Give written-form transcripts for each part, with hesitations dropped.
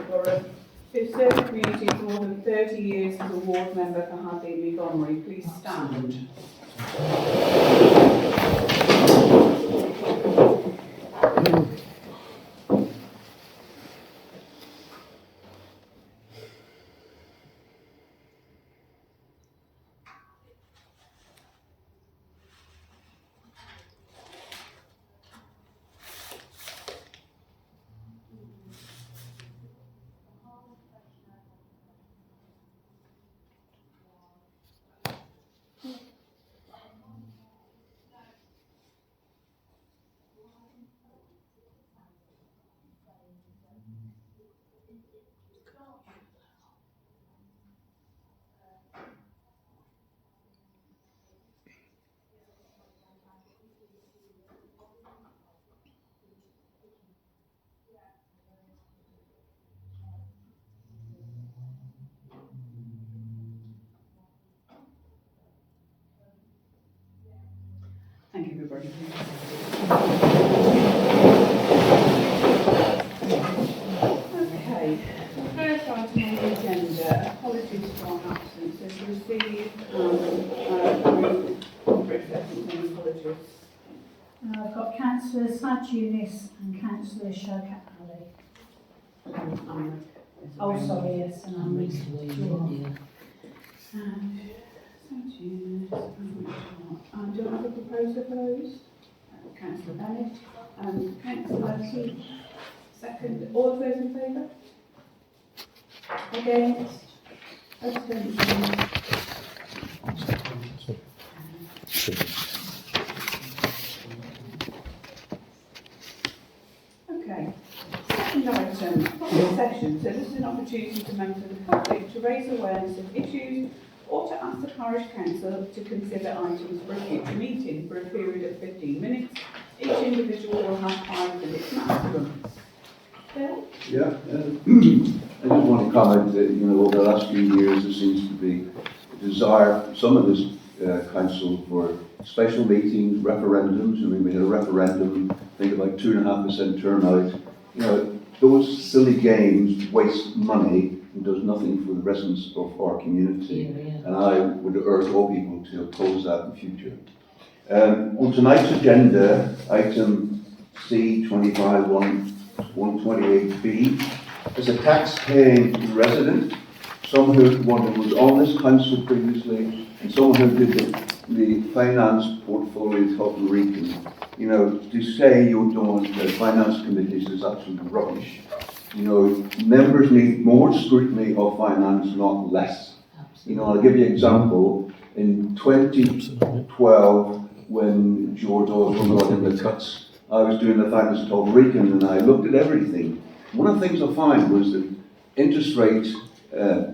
Borough, who've served the community for more than 30 years as a ward member for Hadley Leegomery. Please stand. Thank you, everybody. Okay, the first item on the agenda, apologies for our absence, is received corporate acceptance and apologies. I've got Councillors Had Eunice and Councillor Showkat Ali. Oh, sorry, yes, and I'm And do I have a proposer for those? Councillor Bennett and Councillor Keith. Second. All of those in favour? Against? Abstentions? Okay. Second item, public session. So this is an opportunity for members of the public to raise awareness of issues or to ask the Parish Council to consider items for a future meeting for a period of 15 minutes. Each individual will have 5 minutes maximum. Bill? Yeah, I just want to comment that, over the last few years there seems to be a desire from some of this council for special meetings, referendums. I mean, we had a referendum, I think about 2.5% turnout. Those silly games waste money and does nothing for the residents of our community. And I would urge all people to oppose that in future. On tonight's agenda, item C25-128B is a tax-paying resident, someone who was on this council previously, and someone who did the finance portfolio of Hadley Leegomery. To say you don't want finance committees is absolute rubbish. Members need more scrutiny of finance, not less. I'll give you an example. In 2012, when George Osborne got in the cuts, I was doing the finance of Hadley Leegomery and I looked at everything. One of the things I found was that interest rate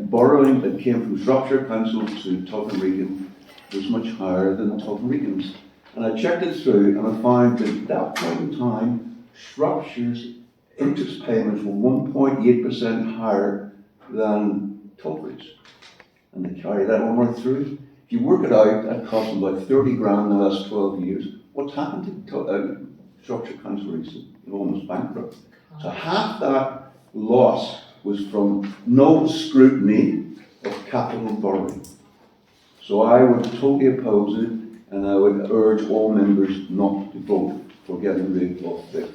borrowing that came from Shropshire Council to Hadley Leegomery was much higher than Hadley Leegomery's. And I checked it through and I found that at that point in time, Shropshire's interest payments were 1.8% higher than Tulbridge's. And they carry that on right through. If you work it out, that cost them about 30 grand in the last 12 years. What's happened to Shropshire Council recently? They're almost bankrupt. So half that loss was from no scrutiny of capital borrowing. So I would totally oppose it, and I would urge all members not to vote for getting rid of it.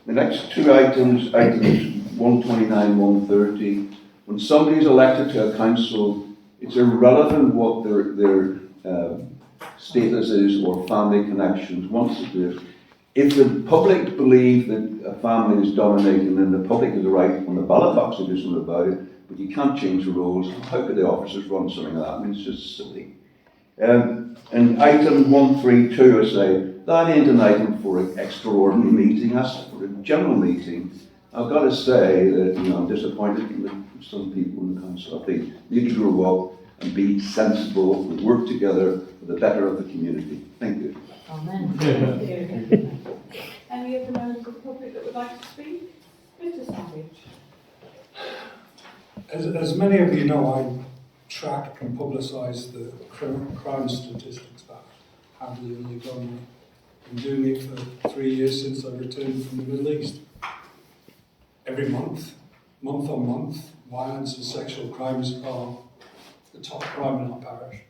The next two items 129, 130, when somebody is elected to a council, it's irrelevant what their status is or family connections wants to do. If the public believe that a family is dominating, then the public has the right on the ballot box to do something about it, but you can't change the rules. How could the officers run something like that? I mean, it's just silly. And item 132, I say, that ain't an item for an extraordinary meeting, that's for a general meeting. I've got to say that I'm disappointed in some people in the council. I think they need to grow up and be sensible and work together for the better of the community. Thank you. Amen. Thank you. Any other members of the public that would like to speak? Mr. Savage. As many of you know, I track and publicise the crime statistics about Hadley and Leegomery. I've been doing it for 3 years since I returned from the Middle East. Every month month on month, violence and sexual crimes are the top crime in our parish.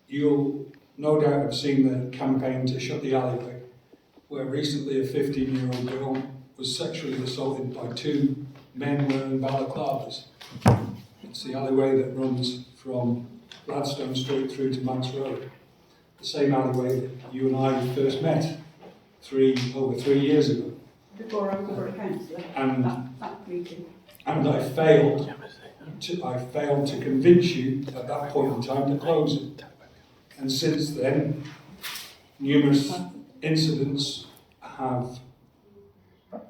You'll no doubt have seen the campaign to shut the alleyway, where recently a 15-year-old girl was sexually assaulted by two men wearing balaclavas. It's the alleyway that runs from Gladstone Street through to Manse Road, the same alleyway that you and I first met over 3 years ago. Before I was a borough councillor, that meeting. And I failed to convince you at that point in time to close it. And since then, numerous incidents have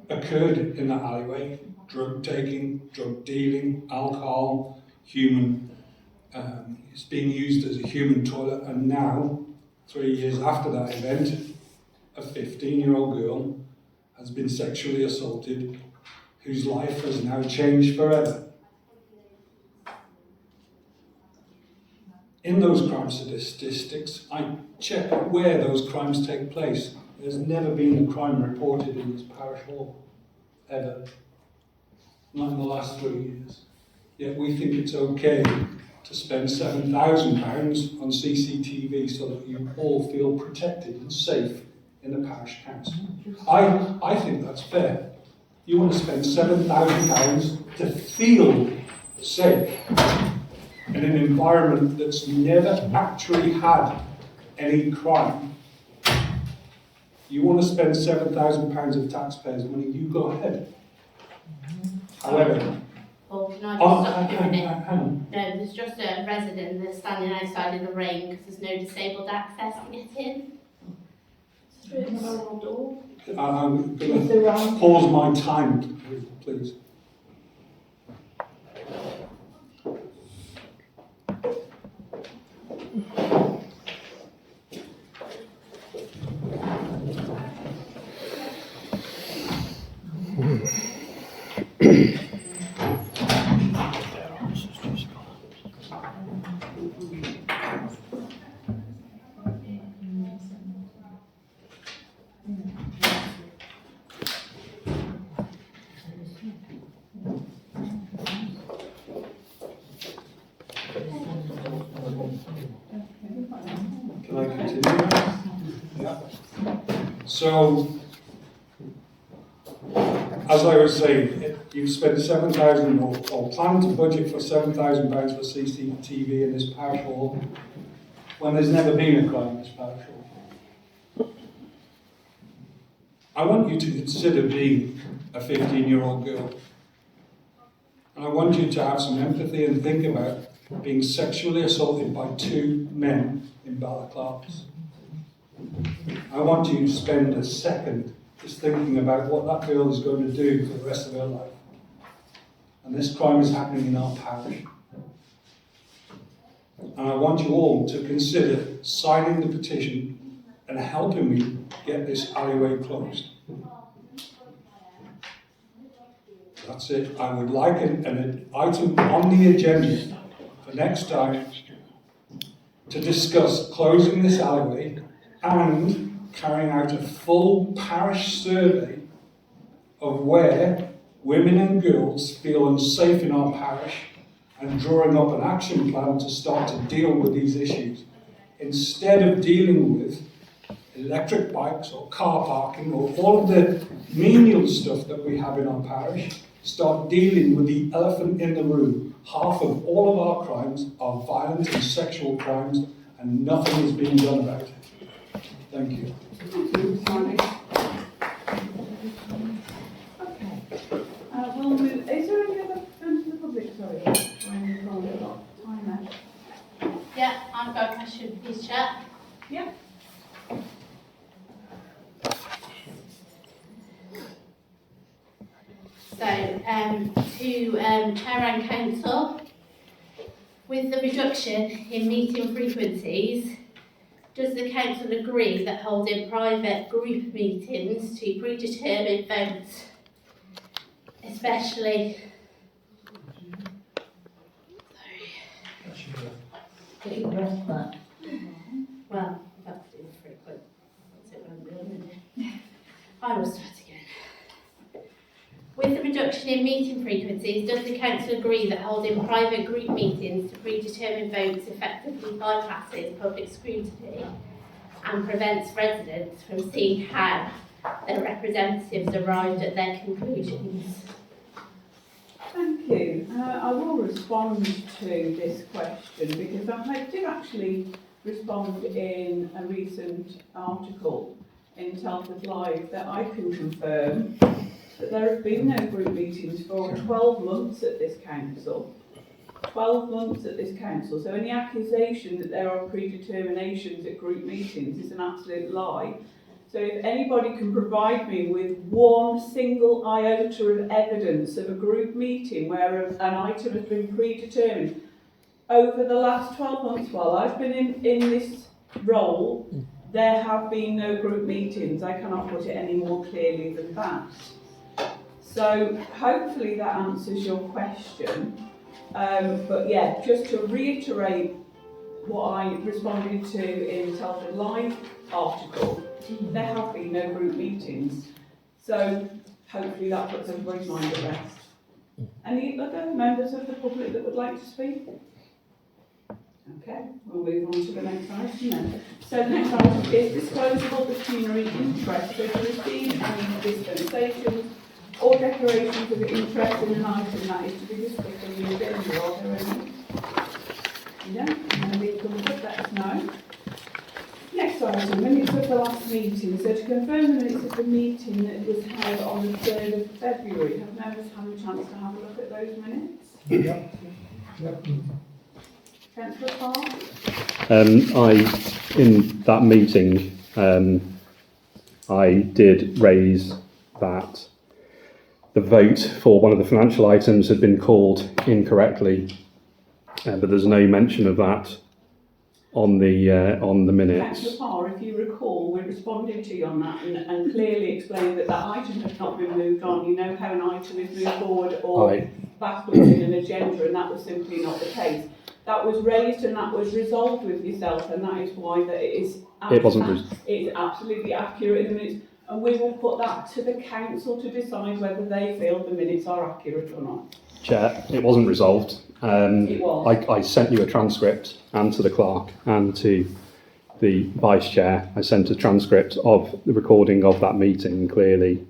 occurred in that alleyway: drug taking, drug dealing, alcohol, it's being used as a human toilet. And now, 3 years after that event, a 15-year-old girl has been sexually assaulted, whose life has now changed forever. In those crime statistics, I check where those crimes take place. There's never been a crime reported in this parish hall, ever. Not in the last 3 years. Yet we think it's okay to spend £7,000 on CCTV so that you all feel protected and safe in the parish council. I think that's fair. You want to spend £7,000 to feel safe in an environment that's never actually had any crime. You want to spend £7,000 of taxpayers' money, you go ahead. However, Well, can I just stop you a minute? hang on. No, there's just a resident that's standing outside in the rain because there's no disabled access to get in. Through the normal door. I'm going to pause my time, please. Can I continue? Yeah. So, as I was saying, you've spent £7,000 or planned to budget for £7,000 for CCTV in this parish hall when there's never been a crime in this parish hall. I want you to consider being a 15-year-old girl. And I want you to have some empathy and think about being sexually assaulted by two men in balaclavas. I want you to spend a second just thinking about what that girl is going to do for the rest of her life. And this crime is happening in our parish. And I want you all to consider signing the petition and helping me get this alleyway closed. That's it. I would like an item on the agenda for next time to discuss closing this alleyway and carrying out a full parish survey of where women and girls feel unsafe in our parish and drawing up an action plan to start to deal with these issues. Instead of dealing with electric bikes or car parking or all of the menial stuff that we have in our parish, start dealing with the elephant in the room. Half of all of our crimes are violent and sexual crimes, and nothing is being done about it. Thank you. Okay. We'll move. Is there any other members of the public? Sorry, we've got a lot of time left. Yeah, I've got a question, please, Chair. Yeah. So, to Chair and Council, with the reduction in meeting frequencies, does the Council agree that holding private group meetings to predetermined votes, especially... Sorry. Well, that's infrequent. That's it when I'm doing it. I will start again. With the reduction in meeting frequencies, does the council agree that holding private group meetings to predetermine votes effectively bypasses public scrutiny and prevents residents from seeing how their representatives arrived at their conclusions? Thank you. I will respond to this question because I did actually respond in a recent article in Telford Live that I can confirm that there have been no group meetings for 12 months at this council. 12 months at this council. So any accusation that there are predeterminations at group meetings is an absolute lie. So if anybody can provide me with one single iota of evidence of a group meeting where an item has been predetermined over the last 12 months while I've been in this role, there have been no group meetings. I cannot put it any more clearly than that. So hopefully that answers your question. But yeah, just to reiterate what I responded to in Telford Live article, there have been no group meetings. So hopefully that puts everybody's mind at rest. Any other members of the public that would like to speak? Okay, we'll move on to the next item then. So the next item is disclosable pecuniary interest. So to receive any dispensations or declarations of interest in an item that is to be discussed on the agenda. Are there any? No? And we can put that no. Next item, minutes of the last meeting. So to confirm the minutes of the meeting that was held on the 3rd of February, have members had a chance to have a look at those minutes? Yep. Councillor Parr? In that meeting, I did raise that the vote for one of the financial items had been called incorrectly, but there's no mention of that on the minutes. Councillor Parr, if you recall, we responded to you on that and clearly explained that that item had not been moved on. You know how an item is moved forward or backwards in an agenda, and that was simply not the case. That was raised and that was resolved with yourself, and that is why that it is absolutely accurate in the minutes. And we will put that to the council to decide whether they feel the minutes are accurate or not. Chair, it wasn't resolved. It was. I sent you a transcript, and to the clerk and to the vice chair. I sent a transcript of the recording of that meeting, clearly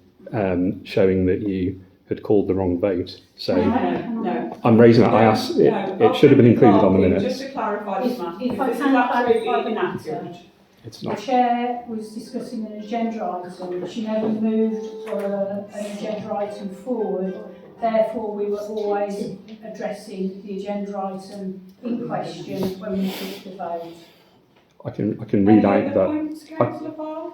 showing that you had called the wrong vote. So No. I'm raising that. I asked it should have been included on the minutes. Just to clarify this matter, If I this is can absolutely clarify the inaccurate. matter. It's The not. chair was discussing an agenda item. She never moved an agenda item forward. Therefore, we were always addressing the agenda item in question when we took the vote. I can read out that. Points, Councillor Parr?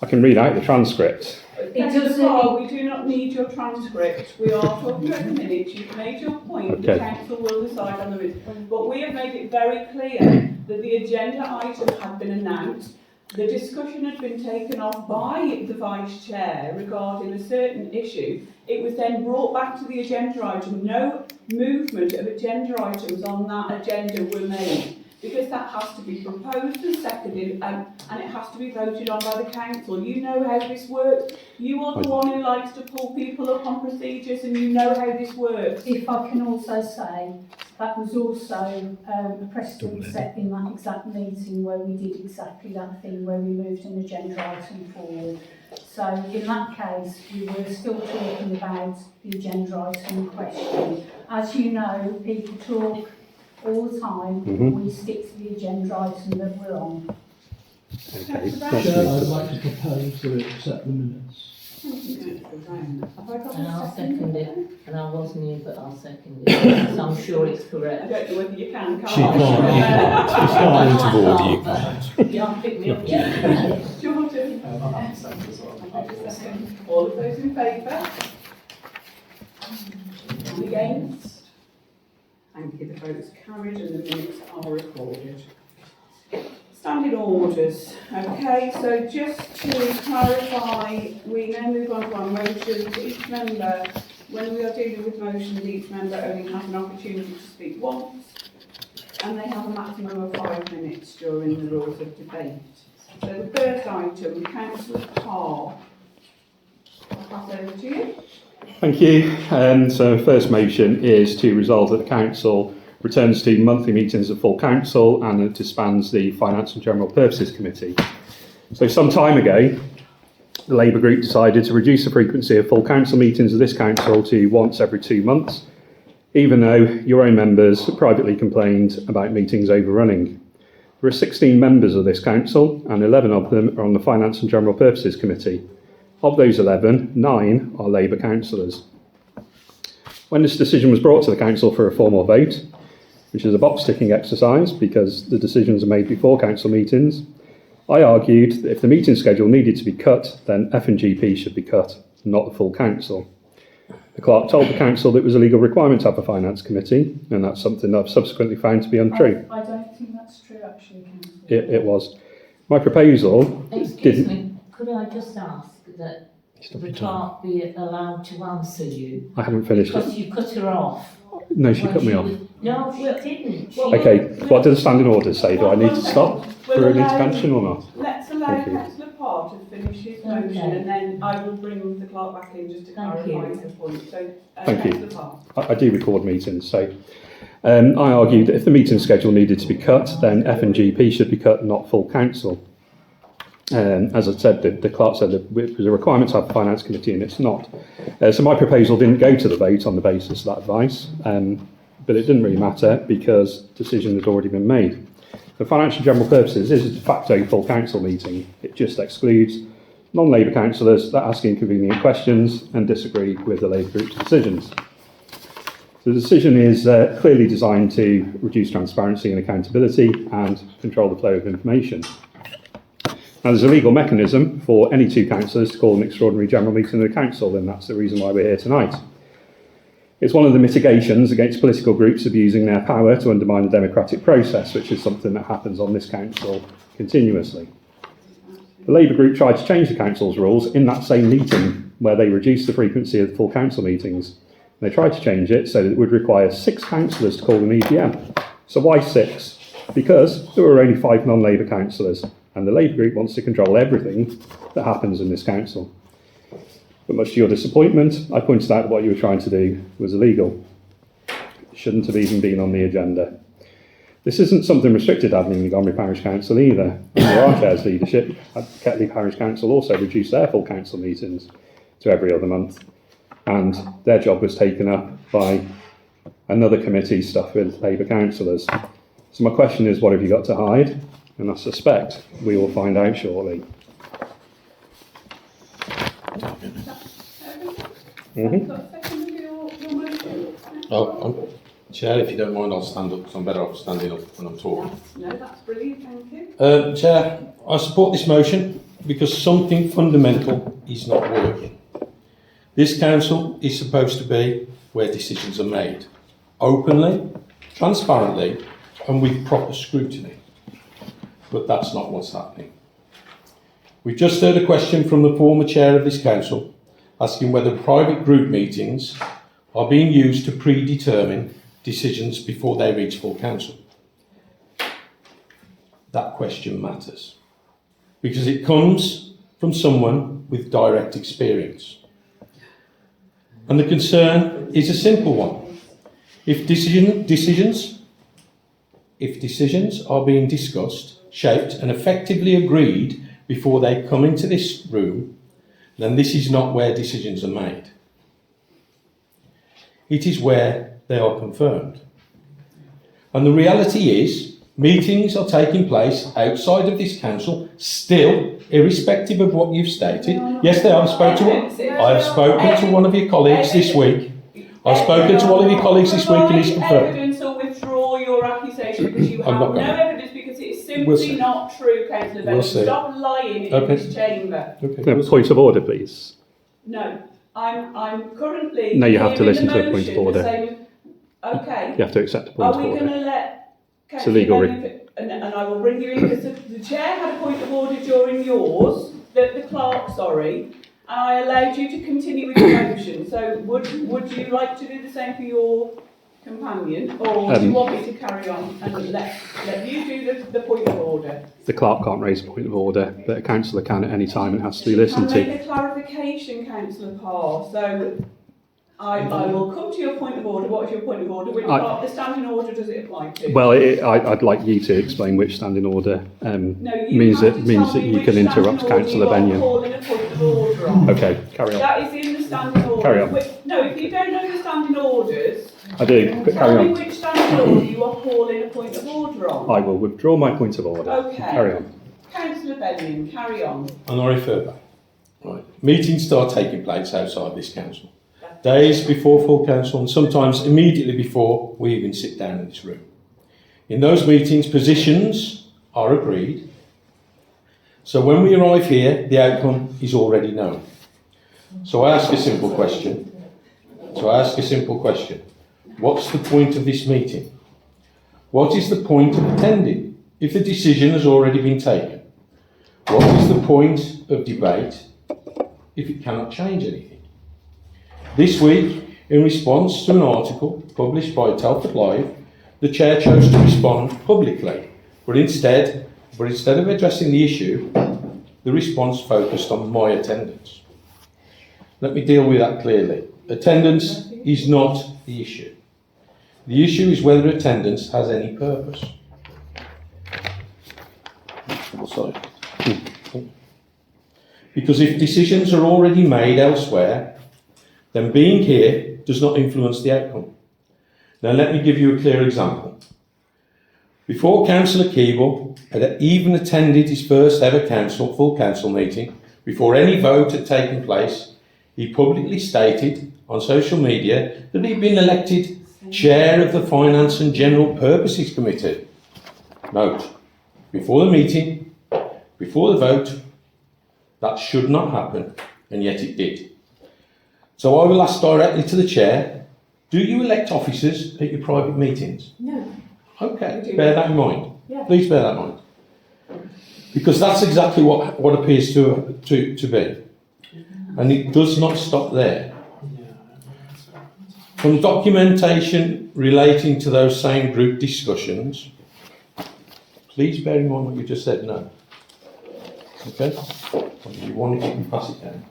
I can read out the transcript. Councillor Parr, we do not need your transcript. We are talking about the minutes. You've made your point. Okay. The council will decide on the minutes. But we have made it very clear that the agenda item had been announced. The discussion had been taken off by the vice chair regarding a certain issue. It was then brought back to the agenda item. No movement of agenda items on that agenda were made, because that has to be proposed and seconded and it has to be voted on by the council. You know how this works. You are the one who likes to pull people up on procedures, and you know how this works. If I can also say, that was also a precedent set in that exact meeting where we did exactly that thing, where we moved an agenda item forward. So in that case, we were still talking about the agenda item in question. As you know, people talk all the time. We stick to the agenda item that we're on. Okay. Chair, I'd like to propose that we accept the minutes. Have I got And a I'll second? second it. And I wasn't here, but I'll second it. So I'm sure it's I correct. don't know whether you can. She can't. It's not out of order, you can't. You can't pick me up yet. Jordan? All of those in favour? And against? Thank you, the vote is carried and the minutes are recorded. Standing orders. Okay, so just to clarify, we now move on to our motions. Each member, when we are dealing with motions, each member only has an opportunity to speak once, and they have a maximum of 5 minutes during the rules of debate. So the first item, Councillor Parr. pass over to you. Thank you. So first motion is to resolve that the council returns to monthly meetings of full council and it disbands the Finance and General Purposes Committee. So some time ago, the Labour group decided to reduce the frequency of full council meetings of this council to once every 2 months, even though your own members privately complained about meetings overrunning. There are 16 members of this council and 11 of them are on the Finance and General Purposes Committee. Of those 11, 9 are Labour councillors. When this decision was brought to the council for a formal vote, which is a box-ticking exercise because the decisions are made before council meetings, I argued that if the meeting schedule needed to be cut, then F&GP should be cut, not the full council. The clerk told the council that it was a legal requirement to have a finance committee, and that's something that I've subsequently found to be untrue. I don't think that's true, actually, Councillor. It was. My proposal Excuse me, could I just ask that the clerk be allowed to answer you? I haven't finished Because it. you cut her off. No, she when cut me she off. was- No, she didn't. She- Okay, what do the standing orders say? Do I need to stop for an allow- intervention or not? Let's allow Thank you. Councillor Parr to finish his motion Okay. and then I will bring the clerk back in just to Thank clarify you. the point. So, Thank you. Councillor Parr. I do record meetings, so I argued that if the meeting schedule needed to be cut, then F&GP should be cut, not full council. As I said, the clerk said that it was a requirement to have a finance committee and it's not. So my proposal didn't go to the vote on the basis of that advice, but it didn't really matter because decision had already been made. For financial general purposes, it is a de facto full council meeting. It just excludes non-Labour councillors that ask inconvenient questions and disagree with the Labour group's decisions. The decision is clearly designed to reduce transparency and accountability and control the flow of information. Now, there's a legal mechanism for any 2 councillors to call an extraordinary general meeting of the council, and that's the reason why we're here tonight. It's one of the mitigations against political groups abusing their power to undermine the democratic process, which is something that happens on this council continuously. The Labour group tried to change the council's rules in that same meeting where they reduced the frequency of the full council meetings. They tried to change it so that it would require 6 councillors to call an EGM. So why 6? Because there were only 5 non-Labour councillors, and the Labour group wants to control everything that happens in this council. But much to your disappointment, I pointed out that what you were trying to do was illegal. It shouldn't have even been on the agenda. This isn't something restricted to Hadley Leegomery Parish Council either. Under our chair's leadership, Hadley Parish Council also reduced their full council meetings to every other month. And their job was taken up by another committee stuffed with Labour councillors. So my question is, what have you got to hide? And I suspect we will find out shortly. Got a second of your motion? Oh, Chair, if you don't mind, I'll stand up because I'm better off standing up when I'm talking. No, that's brilliant, thank you. Chair, I support this motion because something fundamental is not working. This council is supposed to be where decisions are made, openly, transparently, and with proper scrutiny. But that's not what's happening. We've just heard a question from the former chair of this council asking whether private group meetings are being used to predetermine decisions before they reach full council. That question matters because it comes from someone with direct experience. And the concern is a simple one. If decisions are being discussed, shaped and effectively agreed before they come into this room, then this is not where decisions are made. It is where they are confirmed. And the reality is, meetings are taking place outside of this council, still, irrespective of what you've stated. Yes, they are. I have spoken to one of your colleagues this week. I've spoken to one of your colleagues this week and he's confirmed. Evidence or withdraw your accusation because you I'm have not no going. evidence because it is simply We'll see. not true, Councillor Bennett. We'll see. Stop lying in Okay. this chamber. No, point of order, please. No, I'm currently. No, you have to hearing listen the to a point of motion, order. the same as- Okay. You have to accept a point Are of we going order. to let It's a legal Bennett, and I will bring you in because the chair had a point of order during yours, the clerk, sorry, and I allowed you to continue with your motion. So would you like to do the same for your companion, or do you want me to carry on and let you do the point of order? The clerk can't raise a point of order, but a councillor can at any time and has to be listened Can I to. make a clarification, Councillor Parr? So I will come to your point of order. What is your point of order? Which part of the standing order does it apply to? Well, I'd like you to explain which standing order No, you means have that to means tell that me you which can interrupt standing order Councillor you are Benyon. calling a point of order on. Okay, carry on. That is in the standing order. Carry on. No, if you don't know the standing orders, I do, but tell carry me on. which standing order you are calling a point of order on. I will withdraw my point of order. Okay. Carry on. Councillor Benyon, carry on. And I refer back. Right. Meetings start taking place outside this council. Days before full council and sometimes immediately before we even sit down in this room. In those meetings, positions are agreed. So when we arrive here, the outcome is already known. So I ask a simple question. What's the point of this meeting? What is the point of attending if the decision has already been taken? What is the point of debate if it cannot change anything? This week, in response to an article published by Telford Live, the chair chose to respond publicly, but instead of addressing the issue, the response focused on my attendance. Let me deal with that clearly. Attendance is not the issue. The issue is whether attendance has any purpose. Sorry. Because if decisions are already made elsewhere, then being here does not influence the outcome. Now let me give you a clear example. Before Councillor Keeble had even attended his first ever full council meeting, before any vote had taken place, he publicly stated on social media that he'd been elected chair of the Finance and General Purposes Committee. Note, before the meeting, before the vote, that should not happen, and yet it did. So I will ask directly to the chair, do you elect officers at your private meetings? No. Okay, bear that in mind. Yeah. Please bear that in mind. Because that's exactly what appears to be. And it does not stop there. From documentation relating to those same group discussions, please bear in mind what you just said, no. Okay? If you want it, you can pass it down.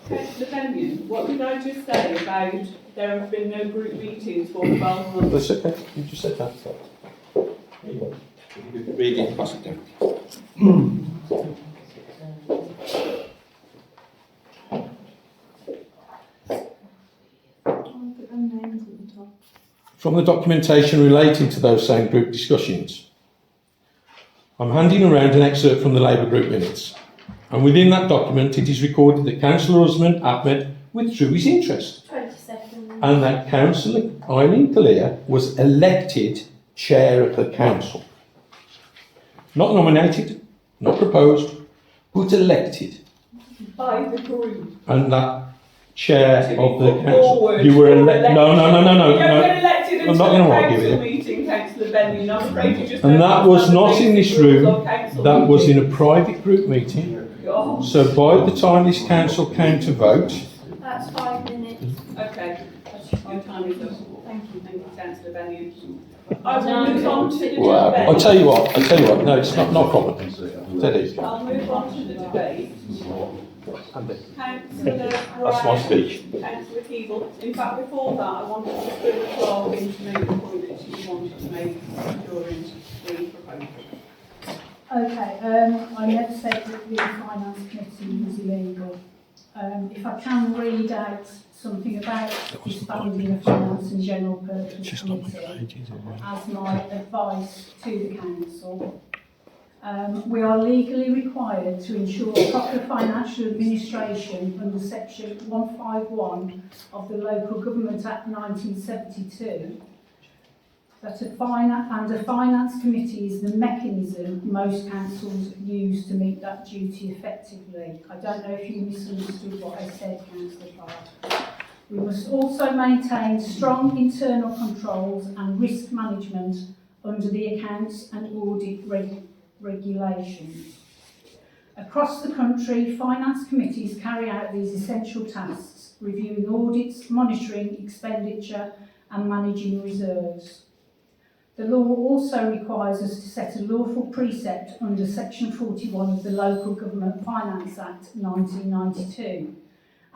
Councillor Benyon, what did I just say about there have been no group meetings for 12 months? That's okay, you just said that. Read it, pass it down. From the documentation relating to those same group discussions, I'm handing around an excerpt from the Labour group minutes. And within that document, it is recorded that Councillor Usman Ahmed withdrew his interest. 20 seconds. And that Councillor Eileen Kalia was elected chair of the council. Not nominated, not proposed, but elected. By the group. And that chair of the council. Forward, You were elected. No. You don't get elected I'm until not the going to argue council with you. meeting, Councillor Benyon. I'm afraid you just And don't that was understand not the in this basic rules room, of council that was in meetings. a private group meeting. Gosh. So by the time this council came to vote, That's 5 minutes. Okay, your time is up. Thank you. Thank you, Councillor Benyon. I will move on to the well, debate. I'll tell you what, no, it's not a problem. That is. I'll move on to the debate. Councillor That's my speech. Councillor Keeble. In fact, before that, I wanted to bring the clerk in to make the point that she wanted to make during the proposal. Okay, I never said that the finance committee was illegal. If I can read out something about disbanding a finance and general purpose committee as my advice to the council. We are legally required to ensure proper financial administration under section 151 of the Local Government Act 1972. That a finance committee is the mechanism most councils use to meet that duty effectively. I don't know if you misunderstood what I said, Councillor Parr. We must also maintain strong internal controls and risk management under the accounts and audit regulations. Across the country, finance committees carry out these essential tasks, reviewing audits, monitoring expenditure and managing reserves. The law also requires us to set a lawful precept under Section 41 of the Local Government Finance Act 1992,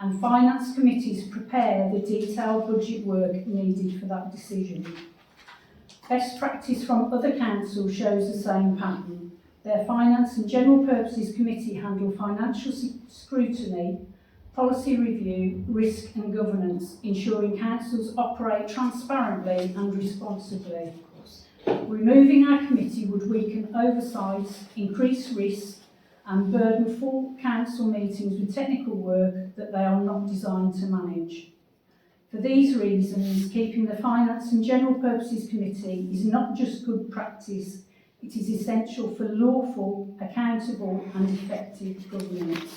and finance committees prepare the detailed budget work needed for that decision. Best practice from other councils shows the same pattern. Their Finance and General Purposes Committee handle financial scrutiny, policy review, risk and governance, ensuring councils operate transparently and responsibly. Removing our committee would weaken oversight, increase risk and burden full council meetings with technical work that they are not designed to manage. For these reasons, keeping the Finance and General Purposes Committee is not just good practice, it is essential for lawful, accountable and effective governance.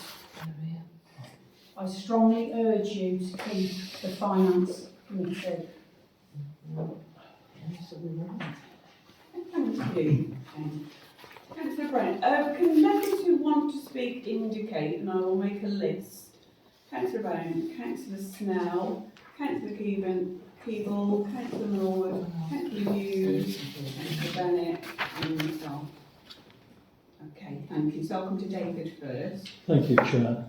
I strongly urge you to keep the Finance Committee. Thank you. Councillor Brown. Can members who want to speak indicate, and I will make a list. Councillor Brown, Councillor Snell, Councillor Keeble, Councillor Norwood, Councillor Hughes, Councillor Bennett, and myself. Okay, thank you. So I'll come to David first. Thank you, Chair.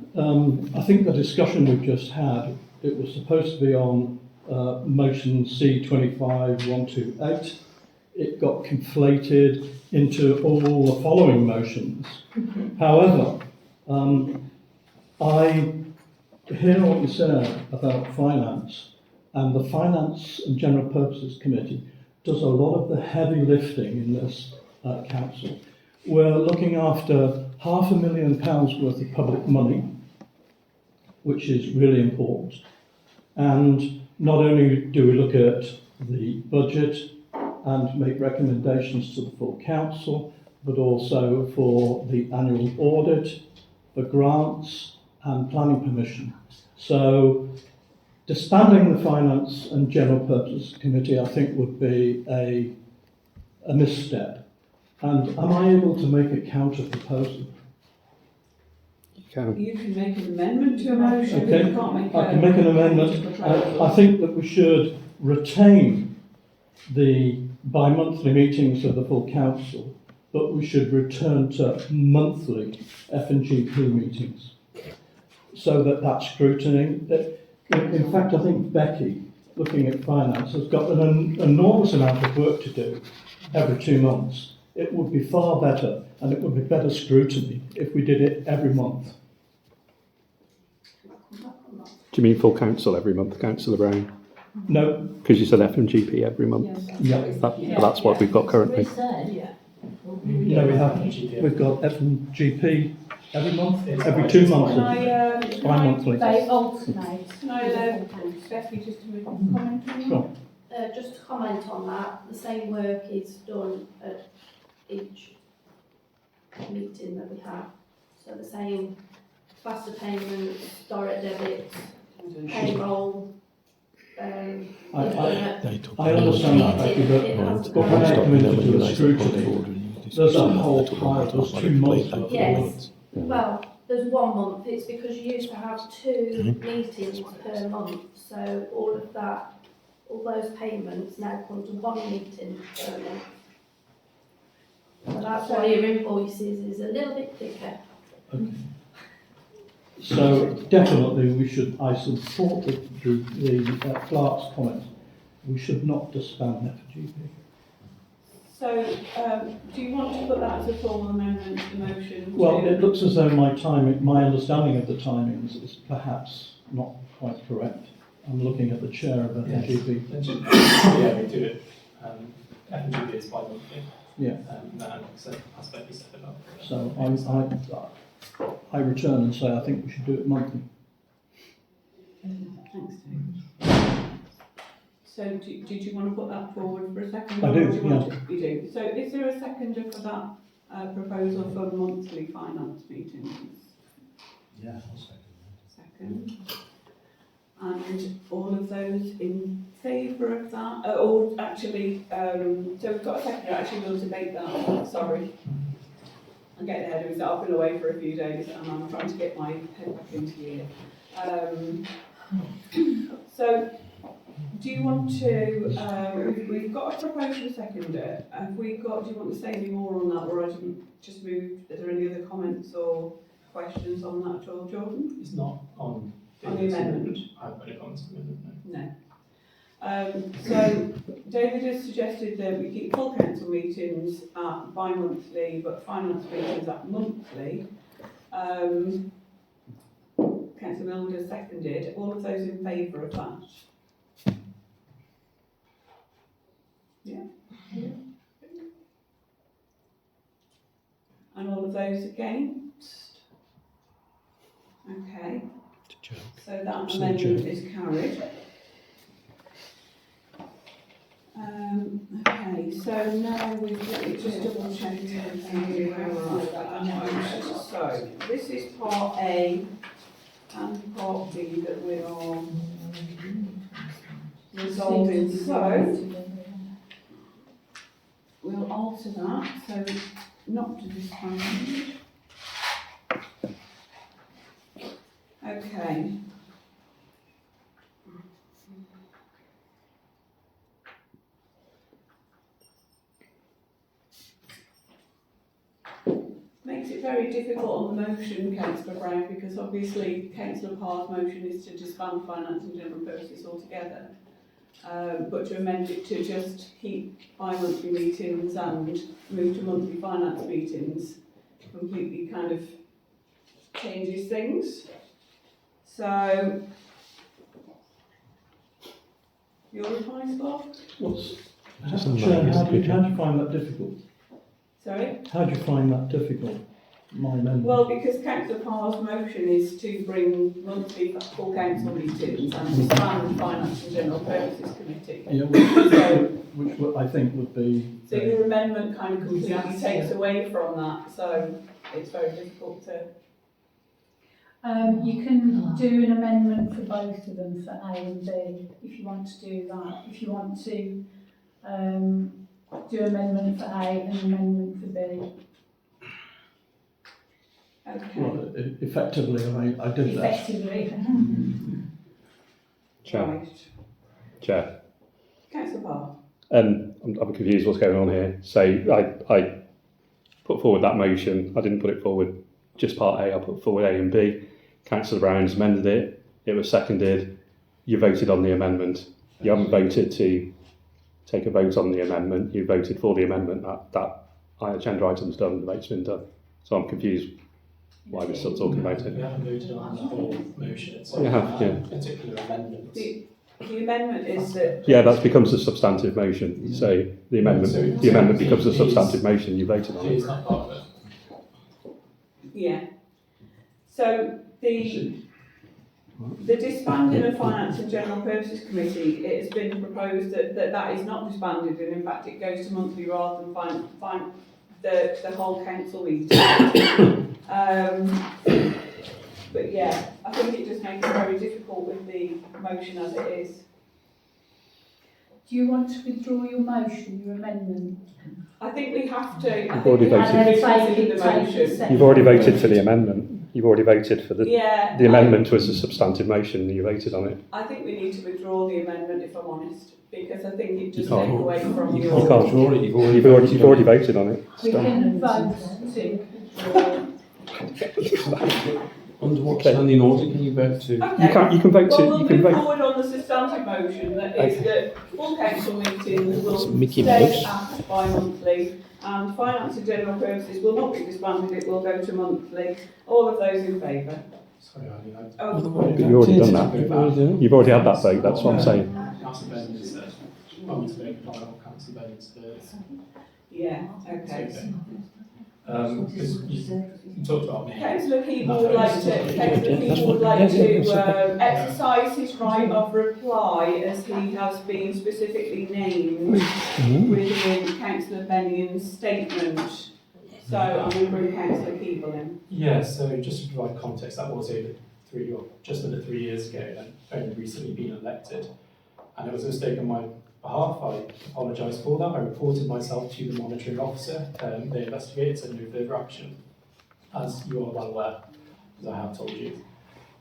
I think the discussion we've just had, it was supposed to be on motion C25-128. It got conflated into all the following motions. However, I hear what you said about finance, and the Finance and General Purposes Committee does a lot of the heavy lifting in this council. We're looking after £500,000 worth of public money, which is really important. And not only do we look at the budget and make recommendations to the full council, but also for the annual audit, for grants and planning permission. So disbanding the Finance and General Purposes Committee, I think, would be a misstep. And am I able to make a counter proposal? You can. You can make an amendment to a motion. Okay, You can't make I can make an amendment. I think that we should retain the bi-monthly meetings of the full council, but we should return to monthly F&GP meetings, so that scrutiny. In fact, I think Becky, looking at finance, has got an enormous amount of work to do every 2 months. It would be far better, and it would be better scrutiny if we did it every month. Do you mean full council every month, Councillor Brown? No. Because you said F&GP every month. Yeah. But that's what we've got currently. Yeah. No, we haven't. We've got F&GP every month, every 2 months. Bi-monthly. They alternate. Can I allow Becky just to make a comment on that? Sure. Just to comment on that, the same work is done at each meeting that we have. So the same faster payments, direct debits, payroll. I understand that, Becky, but when I come into the scrutiny, there's a whole pile, there's 2 months. Yes, well, there's 1 month. It's because you used to have 2 meetings per month. So all of that, all those payments now come to 1 meeting per month. So that's why your invoices is a little bit thicker. Okay. So definitely we should, I support the clerk's comment. We should not disband F&GP. So, do you want to put that as a formal amendment to the motion? Well, it looks as though my understanding of the timings is perhaps not quite correct. I'm looking at the chair of F&GP. Yeah, we do it. F&GP is bi-monthly. Yeah. And so as Becky set it up. So I return and say I think we should do it monthly. Thanks, Dave. So, did you want to put that forward for a second? I do, You do. So, is there a seconder for that proposal for monthly finance meetings? Yeah, I'll second that. Second. And all of those in favour of that? Or actually, so we've got a seconder, actually we'll debate that. Sorry. I'm getting ahead of myself. I've been away for a few days and I'm trying to get my head back into gear. So, do you want to, we've got a proposal seconder, do you want to say any more on that, or I didn't just move, are there any other comments or questions on that at all, Jordan? It's not on the amendment? I haven't got any comments on the amendment, no. No. So David has suggested that we keep full council meetings at bi-monthly, but finance meetings at monthly. Councillor Milner has seconded. All of those in favour of that? Yeah. And all of those against? Okay. So that amendment is carried. Okay, so now let me just double check where we're at that motion. So this is part A and part B that we are resolving. So we'll alter that, so not to disband. Okay. Makes it very difficult on the motion, Councillor Brown, because obviously Councillor Parr's motion is to disband finance and general purposes altogether. But to amend it to just keep bi-monthly meetings and move to monthly finance meetings completely kind of changes things. So, your reply, Scott? Chair, how do you find that difficult? Sorry? How do you find that difficult, my amendment? Well, because Councillor Parr's motion is to bring monthly full council meetings and disband Finance and General Purposes Committee. Yeah, which I think would be... So your amendment kind of completely takes away from that, so it's very difficult to... You can do an amendment for both of them, for A and B, if you want to do that. If you want to do amendment for A and amendment for B. Okay. Well, effectively, I did that. Effectively. Chair. Right. Chair. Councillor Parr. I'm confused what's going on here. So I put forward that motion. I didn't put it forward just part A. I put forward A and B. Councillor Brown's amended it. It was seconded. You voted on the amendment. You haven't voted to take a vote on the amendment. You voted for the amendment. That agenda item's done. The vote's been done. So I'm confused why we're still talking about it. We haven't voted on the whole motion. It's You have, yeah. particular amendment. The amendment is that... Yeah, that becomes a substantive motion. So the amendment becomes a substantive motion. You voted on it. It's not part of it. Yeah. So the disbanding of Finance and General Purposes Committee, it has been proposed that is not disbanded, and in fact it goes to monthly rather than the whole council meeting. But yeah, I think it just makes it very difficult with the motion as it is. Do you want to withdraw your motion, your amendment? I think we have to. You've already voted. You've already voted for the amendment. You've already voted for the amendment was a substantive motion. You voted on it. I think we need to withdraw the amendment, if I'm honest, because I think it just takes away from You your... can't withdraw it. You've already voted on it. We can vote to withdraw. Under what standing order can you vote to? Okay. You can vote to. Well, You can we'll move vote. forward on the substantive motion that is that full council meetings will Mickey stay Mouse. at bi-monthly, and Finance and General Purposes will not be disbanded, it will go to monthly. All of those in favour? Sorry, I Oh, You've already done that. You've already had that vote. That's what I'm saying. Councillor Bennett said, I want to make a comment on Councillor Bennett's yeah, okay. Because you talked about me. Councillor Keeble would like to exercise his right of reply as he has been specifically named within Councillor Bennion's statement. So I'm going to bring Councillor Keeble in. Yeah, so just to provide context, that was just under 3 years ago, and only recently been elected. And it was a mistake on my behalf. I apologise for that. I reported myself to the monitoring officer. They investigated, said no further action, as you are well aware, as I have told you.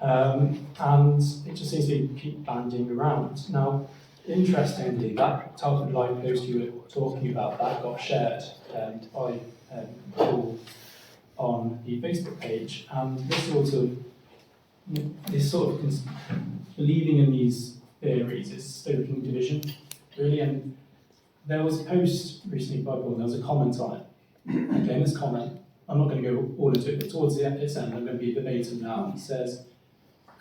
And it just seems to keep banding around. Now, Interestingly, that Telford Live post you were talking about, that got shared by Paul on the Facebook page, and this sort of believing in these theories is stoking division, really. And there was a post recently by Paul, and there was a comment on it. Okay, in this comment, I'm not going to go all into it, but towards its end, I'm going to be verbatim now. He says,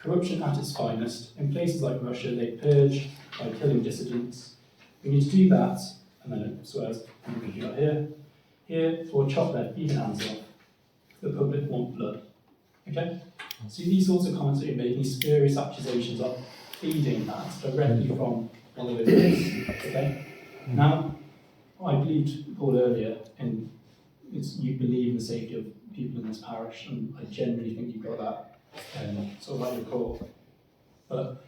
corruption at its finest. In places like Russia, they purge by killing dissidents. We need to do that, and then it swears, I'm going to do that here, or chop their feet and hands off. The public want blood. Okay? So these sorts of comments that you're making, spurious accusations, are feeding that directly from one of those things. Okay? Now, I believed Paul earlier in you believe in the safety of people in this parish, and I genuinely think you've got that sort of at your core. But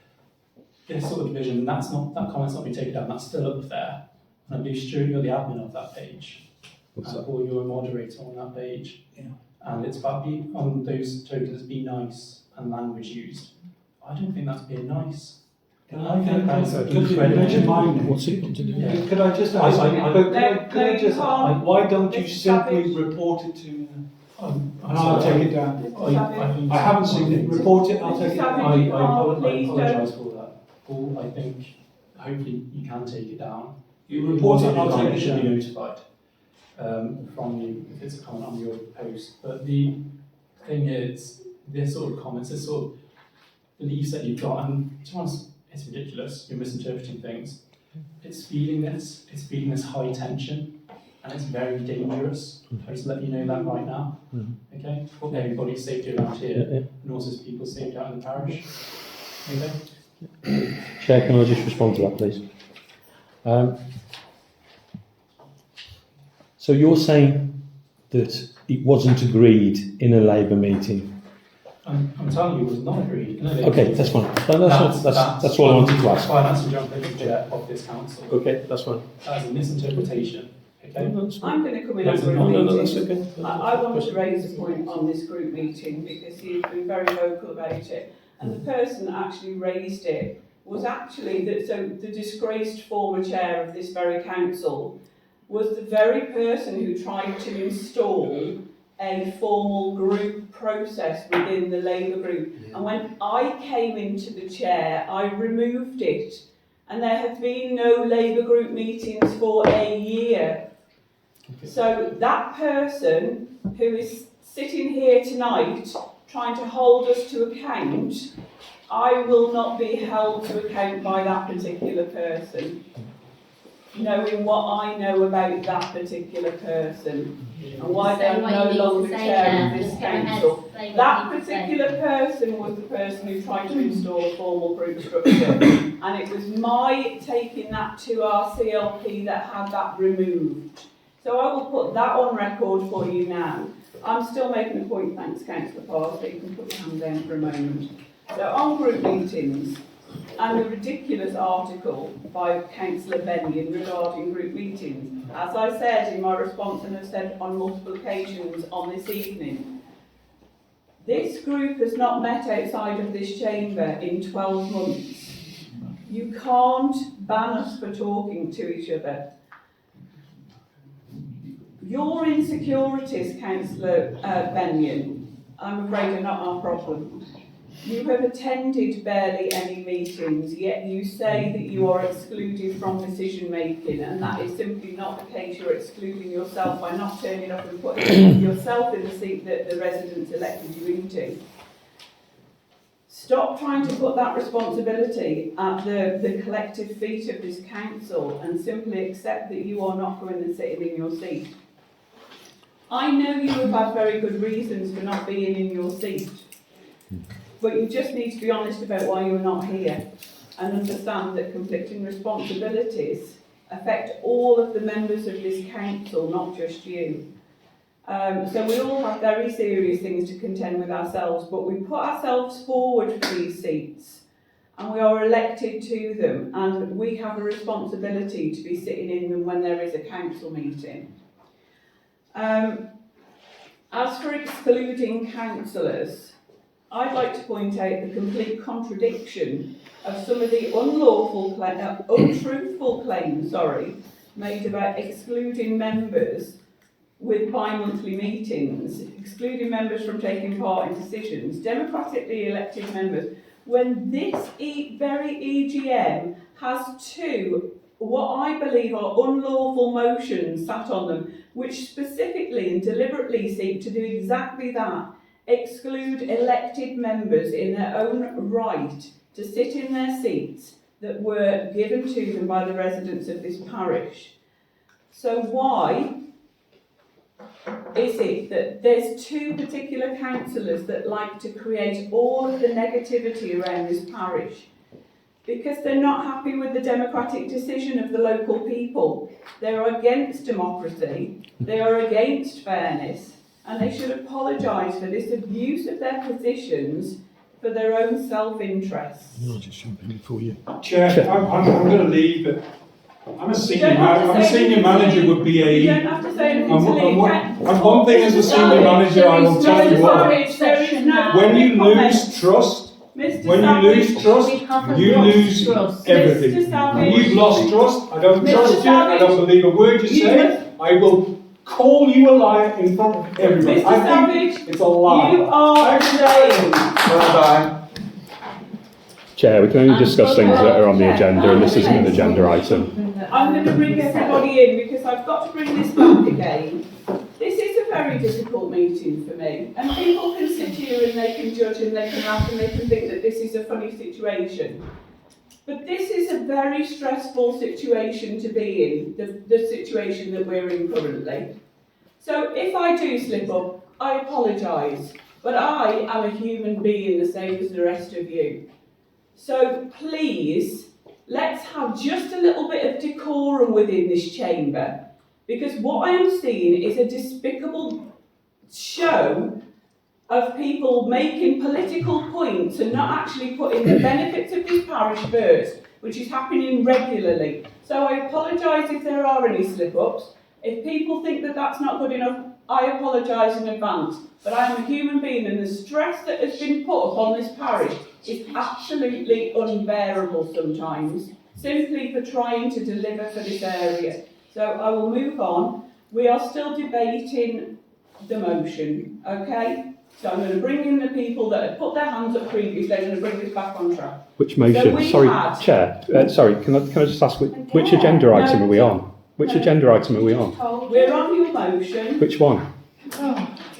this sort of division, that comment's not been taken down, that's still up there. And I believe Stuart, you're the admin of that page. And Paul, you're a moderator on that page. Yeah. And it's about being on those tokens, be nice and language used. I don't think that's being nice. I think that's incredible. What's it got to do? Yeah. Could I just ask, why don't you simply report it to me? And I'll take it down. I haven't seen it. Report it, I'll take it down. I apologise for that. Paul, I think hopefully you can take it down. You report it, I'll take it should be down. notified from you if it's a comment on your post. But the thing is, this sort of comments, this sort of beliefs that you've got, and to be honest, it's ridiculous. You're misinterpreting things. It's feeding this high tension, and it's very dangerous. I just let you know that right now. Okay? For everybody's safety around here, and also people's safety out in the parish. Okay? Chair, can I just respond to that, please? So you're saying that it wasn't agreed in a Labour meeting? I'm telling you, it was not agreed. Okay, that's fine. That's what I wanted to ask. Finance and John Pickett, Chair of this council. Okay, that's fine. That is a misinterpretation. Okay? I'm going to come in No, on group no, meeting. that's okay. I want to raise a point on this group meeting because you've been very vocal about it. And the person that actually raised it was actually, the disgraced former chair of this very council was the very person who tried to install a formal group process within the Labour group. Yeah. And when I came into the chair, I removed it. And there have been no Labour group meetings for a year. Okay. So that person who is sitting here tonight trying to hold us to account, I will not be held to account by that particular person. Knowing what I know about that particular person and why I'm no longer chair of this council. That particular person was the person who tried to install a formal group structure, and it was my taking that to our CLP that had that removed. So I will put that on record for you now. I'm still making a point, thanks Councillor Parsley, you can put your hand down for a moment. So on group meetings, and the ridiculous article by Councillor Benyon regarding group meetings. As I said in my response, and have said on multiple occasions on this evening, this group has not met outside of this chamber in 12 months. You can't ban us for talking to each other. Your insecurities, Councillor Benyon, I'm afraid are not our problem. You have attended barely any meetings, yet you say that you are excluded from decision making, and that is simply not the case. You're excluding yourself by not turning up and putting yourself in the seat that the residents elected you into. Stop trying to put that responsibility at the collective feet of this council and simply accept that you are not going and sitting in your seat. I know you have had very good reasons for not being in your seat. But you just need to be honest about why you're not here and understand that conflicting responsibilities affect all of the members of this council, not just you. So we all have very serious things to contend with ourselves, but we put ourselves forward for these seats and we are elected to them, and we have a responsibility to be sitting in them when there is a council meeting. As for excluding councillors, I'd like to point out the complete contradiction of some of the untruthful claims, made about excluding members with bi-monthly meetings, excluding members from taking part in decisions, democratically elected members, when this very EGM has two, what I believe are unlawful motions sat on them, which specifically and deliberately seek to do exactly that, exclude elected members in their own right to sit in their seats that were given to them by the residents of this parish. So why is it that there's two particular councillors that like to create all of the negativity around this parish? Because they're not happy with the democratic decision of the local people. They're against democracy, they are against fairness, and they should apologise for this abuse of their positions for their own self-interest. Chair, I'm going to leave, but I'm a senior manager with BAE. You don't have to say anything to leave. And one thing as a senior manager, I will tell you what. When you lose trust, you lose everything. You've lost trust. I don't trust you. I don't believe a word you say. I will call you a liar in front of everybody. I think it's a lie. You are saying. Well done. Chair, we can only discuss things that are on the agenda, and this isn't an agenda item. I'm going to bring everybody in because I've got to bring this back again. This is a very difficult meeting for me, and people can sit here and they can judge and they can laugh and they can think that this is a funny situation. But this is a very stressful situation to be in, the situation that we're in currently. So if I do slip up, I apologise, but I am a human being the same as the rest of you. So please, let's have just a little bit of decorum within this chamber, because what I am seeing is a despicable show of people making political points and not actually putting the benefits of this parish first, which is happening regularly. So I apologise if there are any slip-ups. If people think that that's not good enough, I apologise in advance. But I am a human being, and the stress that has been put upon this parish is absolutely unbearable sometimes, simply for trying to deliver for this area. So I will move on. We are still debating the motion, okay? So I'm going to bring in the people that had put their hands up previously. I'm going to bring this back on track. Which motion? Chair. Can I just ask which agenda item are we on? Which agenda item are we on? We're on your motion. Which one?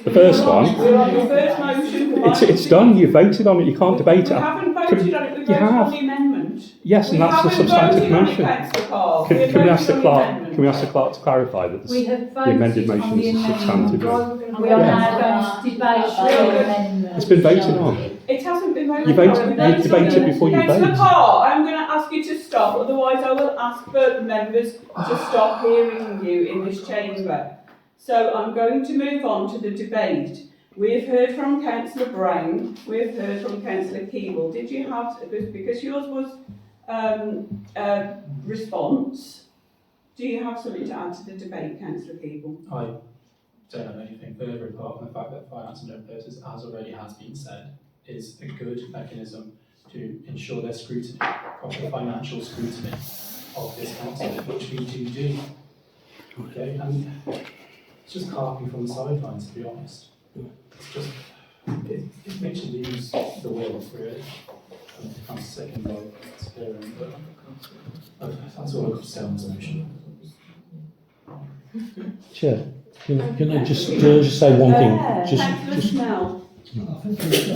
The first one? We're on your first motion. It's done. You voted on it. You can't debate it. We haven't voted on it. We voted on the amendment. Yes, and that's the substantive motion. Can we ask the clerk to clarify that the amended motion is substantive? We are now going to debate the amendment. It's been voted on. It hasn't been voted You debated before you voted. Councillor Carr, I'm going to ask you to stop, otherwise I will ask further members to stop hearing you in this chamber. So I'm going to move on to the debate. We have heard from Councillor Brown, we have heard from Councillor Keeble. Did you have, because yours was a response, do you have something to add to the debate, Councillor Keeble? I don't have anything further apart from the fact that finance and general purposes, as already has been said, is a good mechanism to ensure their scrutiny, proper financial scrutiny of this council, which we do. Okay, and it's just carping from the sidelines, to be honest. It's just, it makes you lose the will, really. I'm second by staring, but that's all I could say on this motion. Chair, can I just say one thing? Just Smell. I think it's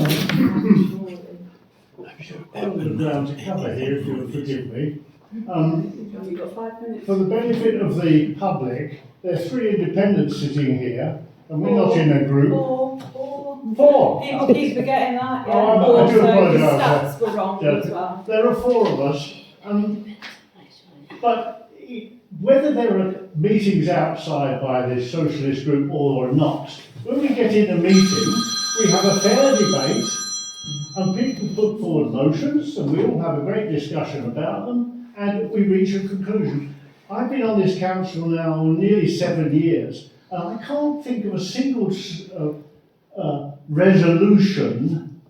ground to cover here, if you'll forgive me. You've got 5 minutes. For the benefit of the public, there's 3 independents sitting here, and we're not in a group. Four. People keep forgetting that. Yeah. I do The apologise. stats were wrong as well. There are 4 of us, but whether there are meetings outside by this socialist group or not, when we get in a meeting, we have a fair debate, and people put forward motions, and we all have a great discussion about them, and we reach a conclusion. I've been on this council now nearly 7 years, and I can't think of a single resolution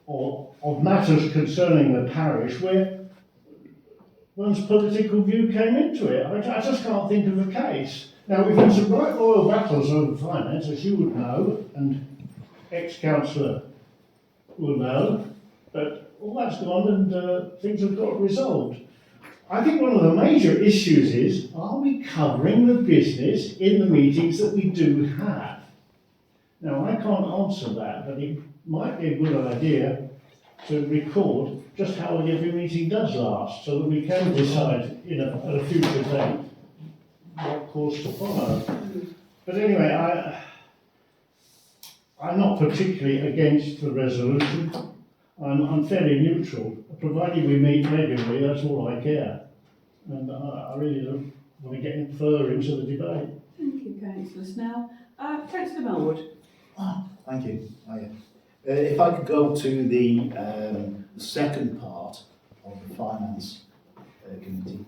or of matters concerning the parish where one's political view came into it. I just can't think of a case. Now, we've had some right loyal battles over finance, as you would know, and ex-councillor will know, but all that's gone and things have got resolved. I think one of the major issues is, are we covering the business in the meetings that we do have? Now, I can't answer that, but it might be a good idea to record just how every meeting does last, so that we can decide, at a future date what course to follow. But anyway, I'm not particularly against the resolution. I'm fairly neutral. Provided we meet regularly, that's all I care. And I really don't want to get further into the debate. Thank you, councillors. Now, Councillor Melwood. Thank you. If I could go to the second part of the Finance Committee,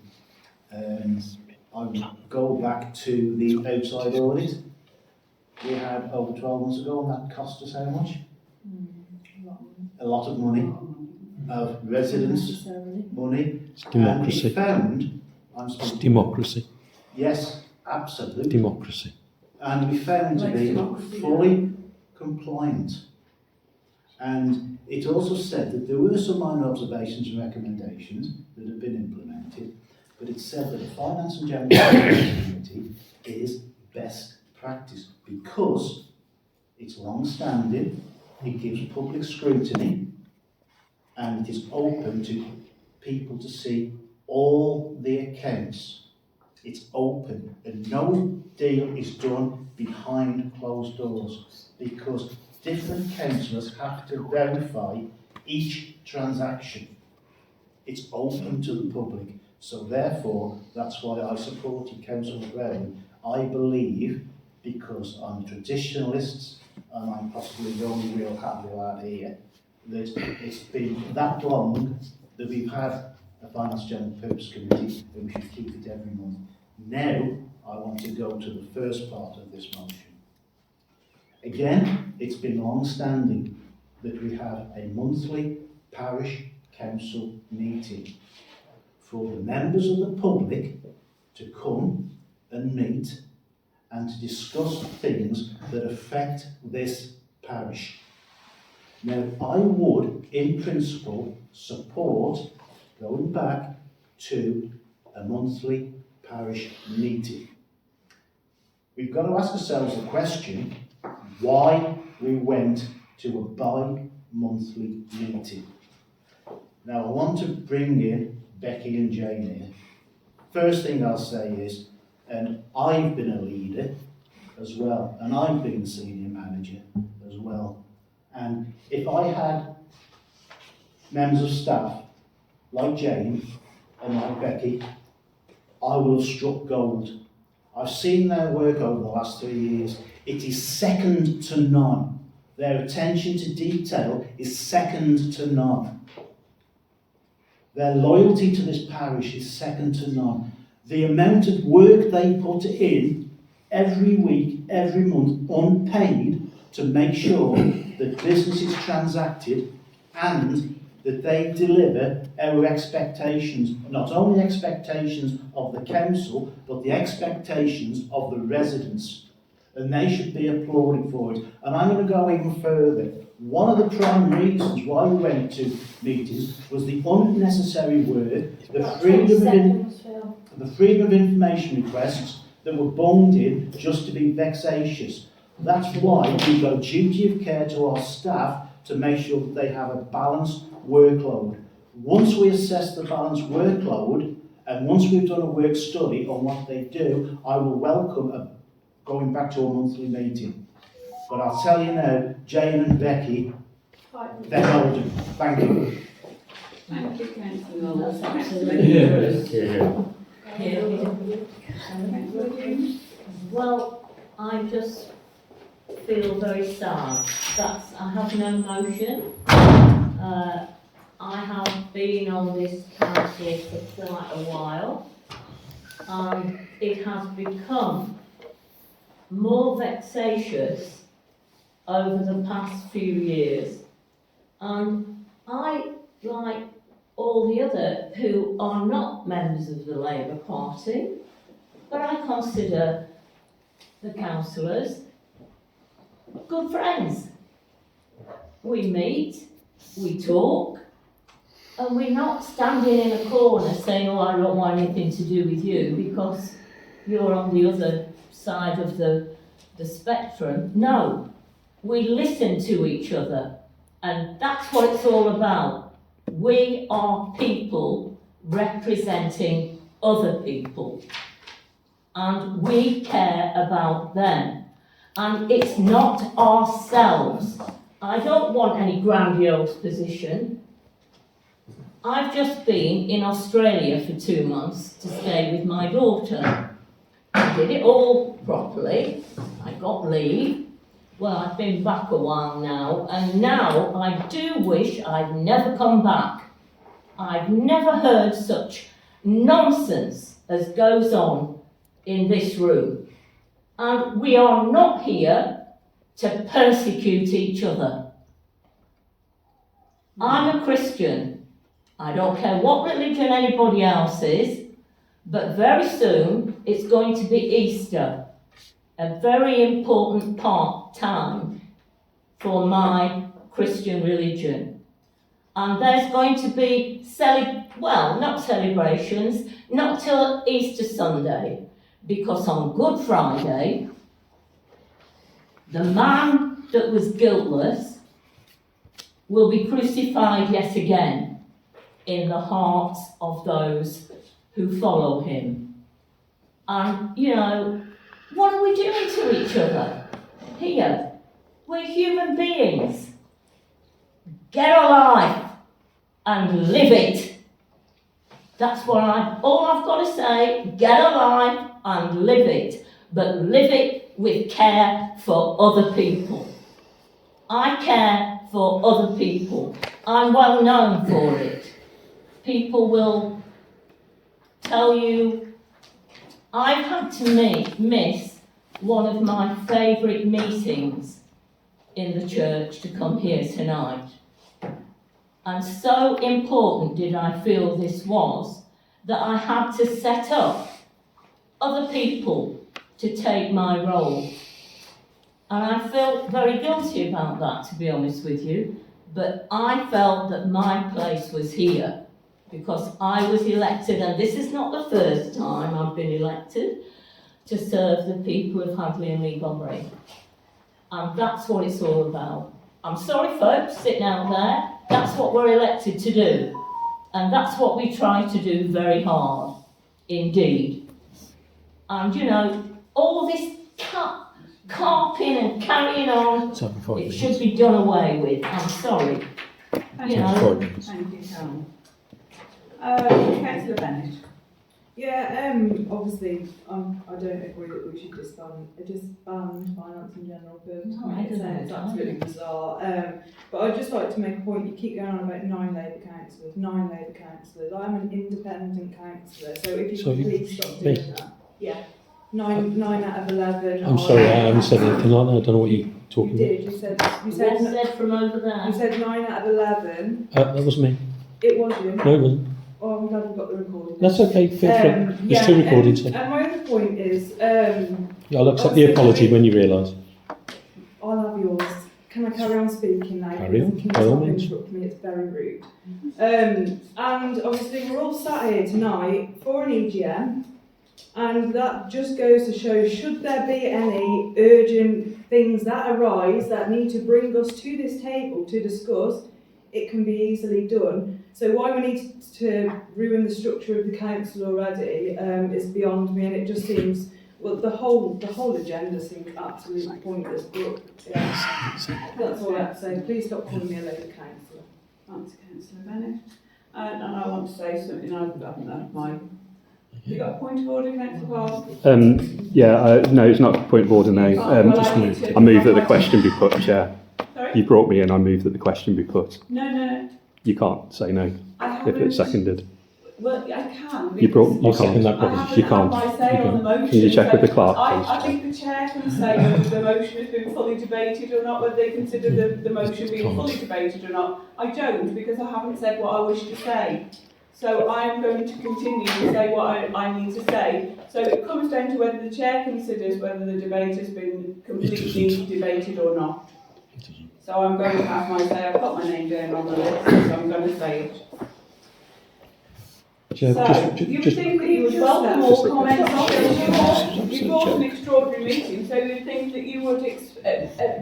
I would go back to the outside audit we had over 12 months ago, and that cost us how much? A lot of money, of residents' money. It's democracy. And we found, It's democracy. yes, absolutely. Democracy. And we found to be fully compliant. And it also said that there were some minor observations and recommendations that had been implemented, but it said that the Finance and General Committee is best practice because it's long-standing, it gives public scrutiny, and it is open to people to see all the accounts. It's open, and no deal is done behind closed doors because different councillors have to verify each transaction. It's open to the public, so therefore that's why I supported Councillor Brown. I believe, because I'm a traditionalist and I'm possibly the only real Hadley lad here, that it's been that long that we've had a Finance General Purpose Committee and we should keep it every month. Now I want to go to the first part of this motion. Again, it's been long-standing that we have a monthly parish council meeting for the members of the public to come and meet and to discuss things that affect this parish. Now, I would, in principle, support going back to a monthly parish meeting. We've got to ask ourselves the question, why we went to a bi-monthly meeting. Now, I want to bring in Becky and Jane here. First thing I'll say is, and I've been a leader as well, and I've been senior manager as well. And if I had members of staff like Jane and like Becky, I would have struck gold. I've seen their work over the last 3 years. It is second to none. Their attention to detail is second to none. Their loyalty to this parish is second to none. The amount of work they put in every week, every month, unpaid, to make sure that business is transacted and that they deliver our expectations, not only expectations of the council, but the expectations of the residents. And they should be applauded for it. And I'm going to go even further. One of the prime reasons why we went to meetings was the unnecessary work, the freedom of information requests that were bunged in just to be vexatious. That's why we've got a duty of care to our staff to make sure that they have a balanced workload. Once we assess the balanced workload, and once we've done a work study on what they do, I will welcome going back to a monthly meeting. But I'll tell you now, Jane and Becky, they're golden. Thank you. Thank you, Councillor. Well, I just feel very sad. I have no motion. I have been on this council for quite a while. It has become more vexatious over the past few years. And I, like all the other who are not members of the Labour Party, but I consider the councillors good friends. We meet, we talk, and we're not standing in a corner saying, oh, I don't want anything to do with you because you're on the other side of the spectrum. No, we listen to each other, and that's what it's all about. We are people representing other people, and we care about them. And it's not ourselves. I don't want any grandiose position. I've just been in Australia for 2 months to stay with my daughter. I did it all properly. I got leave. Well, I've been back a while now, and now I do wish I'd never come back. I've never heard such nonsense as goes on in this room. And we are not here to persecute each other. I'm a Christian. I don't care what religion anybody else is, but very soon it's going to be Easter, a very important time for my Christian religion. And there's going to be, not celebrations, not till Easter Sunday, because on Good Friday, the man that was guiltless will be crucified yet again in the hearts of those who follow him. And, what are we doing to each other here? We're human beings. Get a life and live it. That's what all I've got to say. Get a life and live it, but live it with care for other people. I care for other people. I'm well known for it. People will tell you I've had to miss one of my favourite meetings in the church to come here tonight. And so important did I feel this was that I had to set up other people to take my role. And I felt very guilty about that, to be honest with you, but I felt that my place was here because I was elected, and this is not the first time I've been elected, to serve the people of Hadley and Leegomery. And that's what it's all about. I'm sorry, folks, sitting out there, that's what we're elected to do. And that's what we try to do very hard, indeed. And, all this carping and carrying on, it should be done away with. I'm sorry. Thank you, Karen. Councillor Bennett. Yeah, obviously, I don't agree that we should disband finance in general for it's absolutely bizarre. But I'd just like to make a point. You keep going on about 9 Labour councillors. I'm an independent councillor, so if you could please stop doing that. Yeah. 9 out of 11. I'm sorry, I haven't said anything like that. I don't know what you're talking about. You said from over there. You said 9 out of 11. That was me. It was you. No, it wasn't. Oh, I'm glad we've got the recording. That's okay, feel free. There's 2 recordings. And my other point is... I'll accept the apology when you realise. I'll have yours. Can I carry on speaking now? Carry on, Can you by all stop means. interrupting me? It's very rude. And obviously we're all sat here tonight for an EGM, and that just goes to show, should there be any urgent things that arise that need to bring us to this table to discuss, it can be easily done. So why we need to ruin the structure of the council already is beyond me, and it just seems, well, the whole agenda seems absolutely pointless. But yeah, that's all I have to say. Please stop calling me a Labour councillor. Thanks, Councillor Bennett. And I want to say something. I've you got a point of order, Councillor Paul? No, it's not a point of order now. I move that the question be put, Chair. Sorry? You brought me in, I move that the question be put. No. You can't say no if it's seconded. Well, I can. You because second that I proposition. haven't You had can't. my say on the motion. Can you check so with the clerk, I please? think the chair can say whether the motion has been fully debated or not, whether they consider the motion being fully debated or not. I don't, because I haven't said what I wish to say. So I am going to continue to say what I need to say. So it comes down to whether the chair considers whether the debate has been completely debated or not. So I'm going to have my say. I've got my name down on the list, so I'm going to say it. So, you would think that you would welcome all comments on this. You've got an extraordinary meeting, so you'd think that you would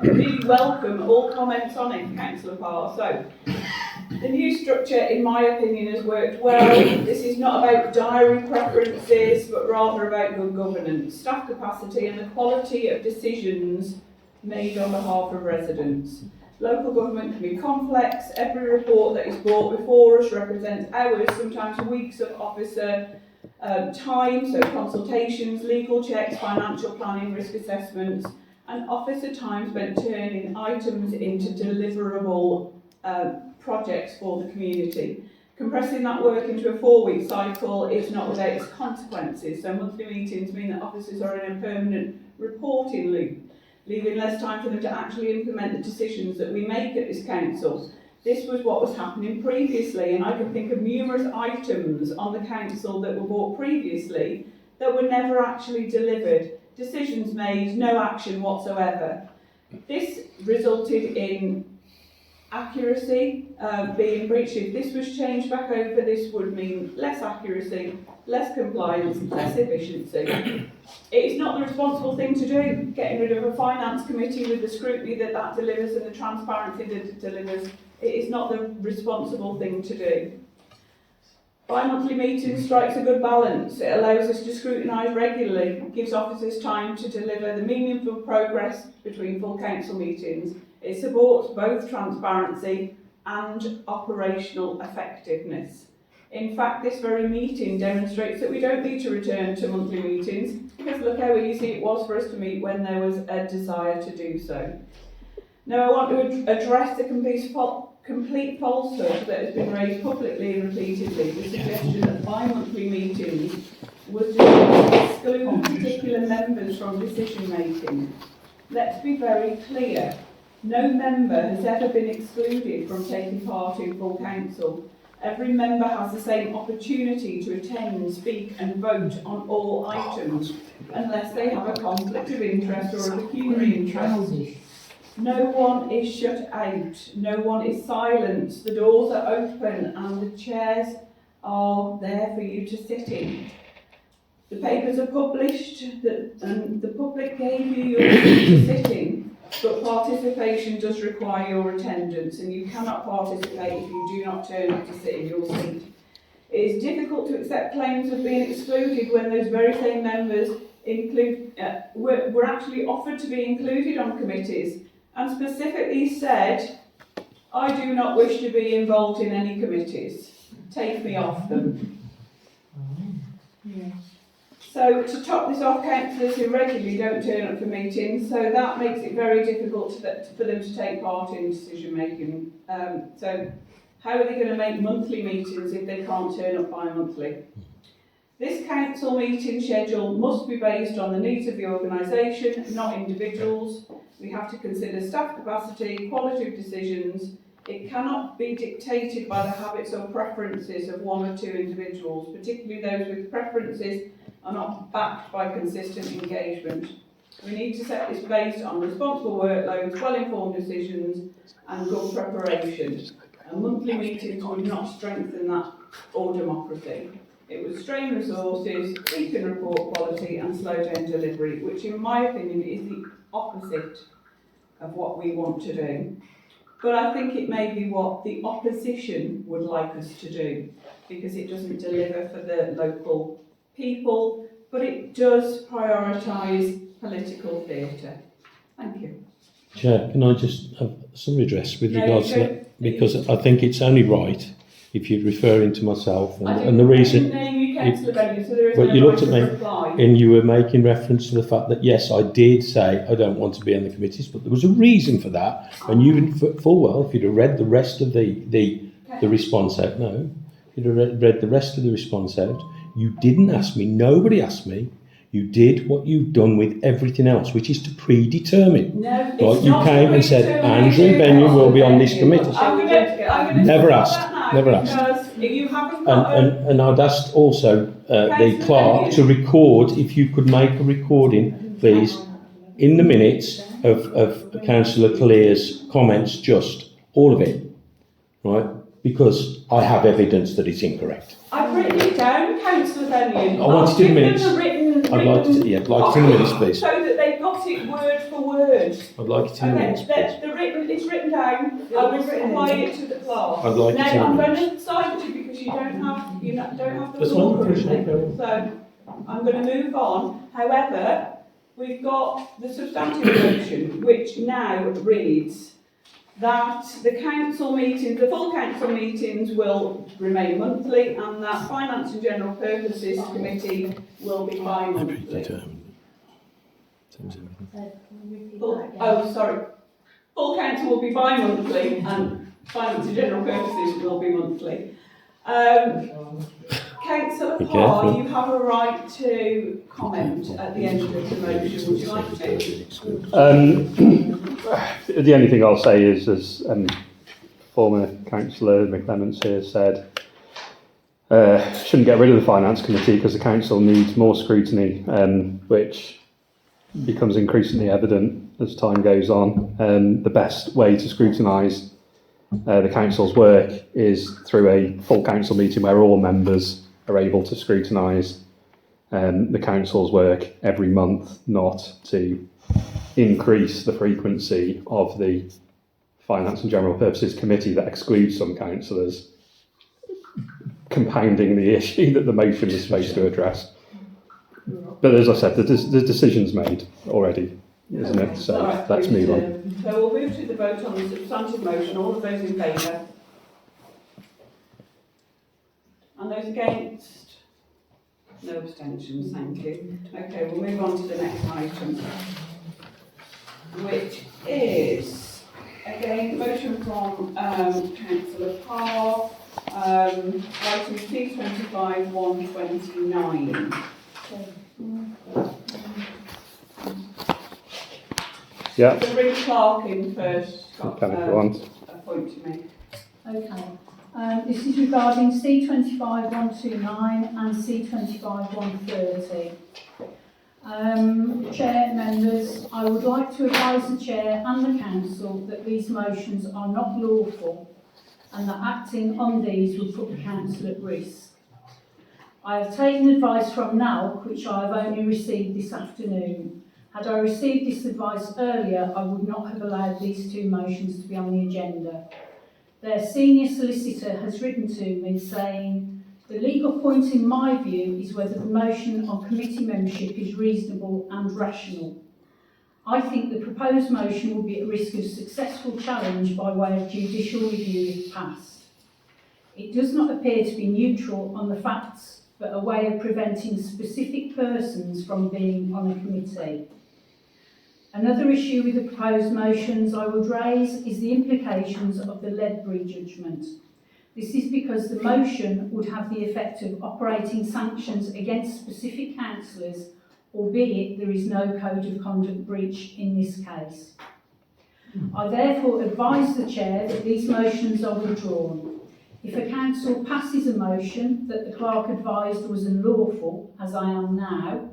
really welcome all comments on it, Councillor Parr. So, the new structure, in my opinion, has worked well. This is not about diary preferences, but rather about good governance, staff capacity and the quality of decisions made on behalf of residents. Local government can be complex. Every report that is brought before us represents hours, sometimes weeks of officer time, so consultations, legal checks, financial planning, risk assessments, and officer time spent turning items into deliverable projects for the community. Compressing that work into a 4-week cycle is not without its consequences. So monthly meetings mean that officers are in a permanent reporting loop, leaving less time for them to actually implement the decisions that we make at this council. This was what was happening previously, and I can think of numerous items on the council that were brought previously that were never actually delivered. Decisions made, no action whatsoever. This resulted in accuracy being breached. If this was changed back over, this would mean less accuracy, less compliance, less efficiency. It is not the responsible thing to do, getting rid of a finance committee with the scrutiny that delivers and the transparency that it delivers. It is not the responsible thing to do. Bi-monthly meeting strikes a good balance. It allows us to scrutinise regularly, gives officers time to deliver the meaningful progress between full council meetings. It supports both transparency and operational effectiveness. In fact, this very meeting demonstrates that we don't need to return to monthly meetings, because look how easy it was for us to meet when there was a desire to do so. Now, I want to address the complete falsehood that has been raised publicly and repeatedly, the suggestion that bi-monthly meetings was designed to exclude particular members from decision making. Let's be very clear. No member has ever been excluded from taking part in full council. Every member has the same opportunity to attend, speak and vote on all items, unless they have a conflict of interest or a pecuniary interest. No one is shut out, no one is silenced, the doors are open and the chairs are there for you to sit in. The papers are published and the public gave you your seat to sit in, but participation does require your attendance, and you cannot participate if you do not turn up to sit in your seat. It is difficult to accept claims of being excluded when those very same members were actually offered to be included on committees and specifically said, "I do not wish to be involved in any committees. Take me off them." So to top this off, councillors who regularly don't turn up for meetings, so that makes it very difficult for them to take part in decision making. So how are they going to make monthly meetings if they can't turn up bi-monthly? This council meeting schedule must be based on the needs of the organisation, not individuals. We have to consider staff capacity, quality of decisions. It cannot be dictated by the habits or preferences of one or two individuals, particularly those with preferences are not backed by consistent engagement. We need to set this based on responsible workloads, well-informed decisions and good preparation. And monthly meetings would not strengthen that or democracy. It would strain resources, weaken report quality and slow down delivery, which in my opinion is the opposite of what we want to do. But I think it may be what the opposition would like us to do, because it doesn't deliver for the local people, but it does prioritise political theatre. Thank you. Chair, can I just have some redress with regards to that? Because I think it's only right if you're referring to myself and the reason. But you looked at me and you were making reference to the fact that yes, I did say I don't want to be on the committees, but there was a reason for that. And you full well, if you'd have read the rest of the response out, no. You'd have read the rest of the response out. You didn't ask me, nobody asked me. You did what you've done with everything else, which is to predetermine. No, it's Right, you not came and said, Andrew Benyon will be on this committee. I'm gonna Never stop asked, that now never asked. Because you haven't got And I'd asked also the clerk to record, if you could make a recording, please, in the minutes of Councillor Clear's comments, just all of it, right? Because I have evidence that it's incorrect. I've written it down, Councillor Benyon. I want it in the minutes. I'd like it in the minutes, please. So that they've got it word for word. I'd like it in the minutes, please. It's written down. I will supply it to the clerk. I'd like it in the Now, I'm minutes. going to side you because you don't have the That's floor fine, currently. So I'm going to move on. However, we've got the substantive motion, which now reads that the council meetings, the full council meetings will remain monthly, and that Finance and General Purposes Committee will be bi-monthly. Full council will be bi-monthly, and Finance and General Purposes will be monthly. Councillor Parr, you have a right to comment at the end of the motion. Would you like to? The only thing I'll say is, as former Councillor McClements here said, shouldn't get rid of the Finance Committee because the council needs more scrutiny, which becomes increasingly evident as time goes on. The best way to scrutinise the council's work is through a full council meeting where all members are able to scrutinise the council's work every month, not to increase the frequency of the Finance and General Purposes Committee that excludes some councillors, compounding the issue that the motion was supposed to address. But as I said, the decision's made already, isn't it? So Right, let's move on. So we'll move to the vote on the substantive motion. All of those in favour? And those against? No abstentions, thank you. Okay, we'll move on to the next item, which is, again, motion from Councillor Parr, item C25 129. Yeah. So bring Clark in first. If you want. A point to make. Okay. This is regarding C25 129 and C25 130. Chair, members, I would like to advise the Chair and the Council that these motions are not lawful and that acting on these would put the Council at risk. I have taken advice from NALC, which I have only received this afternoon. Had I received this advice earlier, I would not have allowed these two motions to be on the agenda. Their senior solicitor has written to me saying, the legal point in my view is whether the motion on committee membership is reasonable and rational. I think the proposed motion will be at risk of successful challenge by way of judicial review if passed. It does not appear to be neutral on the facts, but a way of preventing specific persons from being on a committee. Another issue with the proposed motions I would raise is the implications of the Ledbury judgment. This is because the motion would have the effect of operating sanctions against specific councillors, albeit there is no code of conduct breach in this case. I therefore advise the Chair that these motions are withdrawn. If a council passes a motion that the clerk advised was unlawful, as I am now,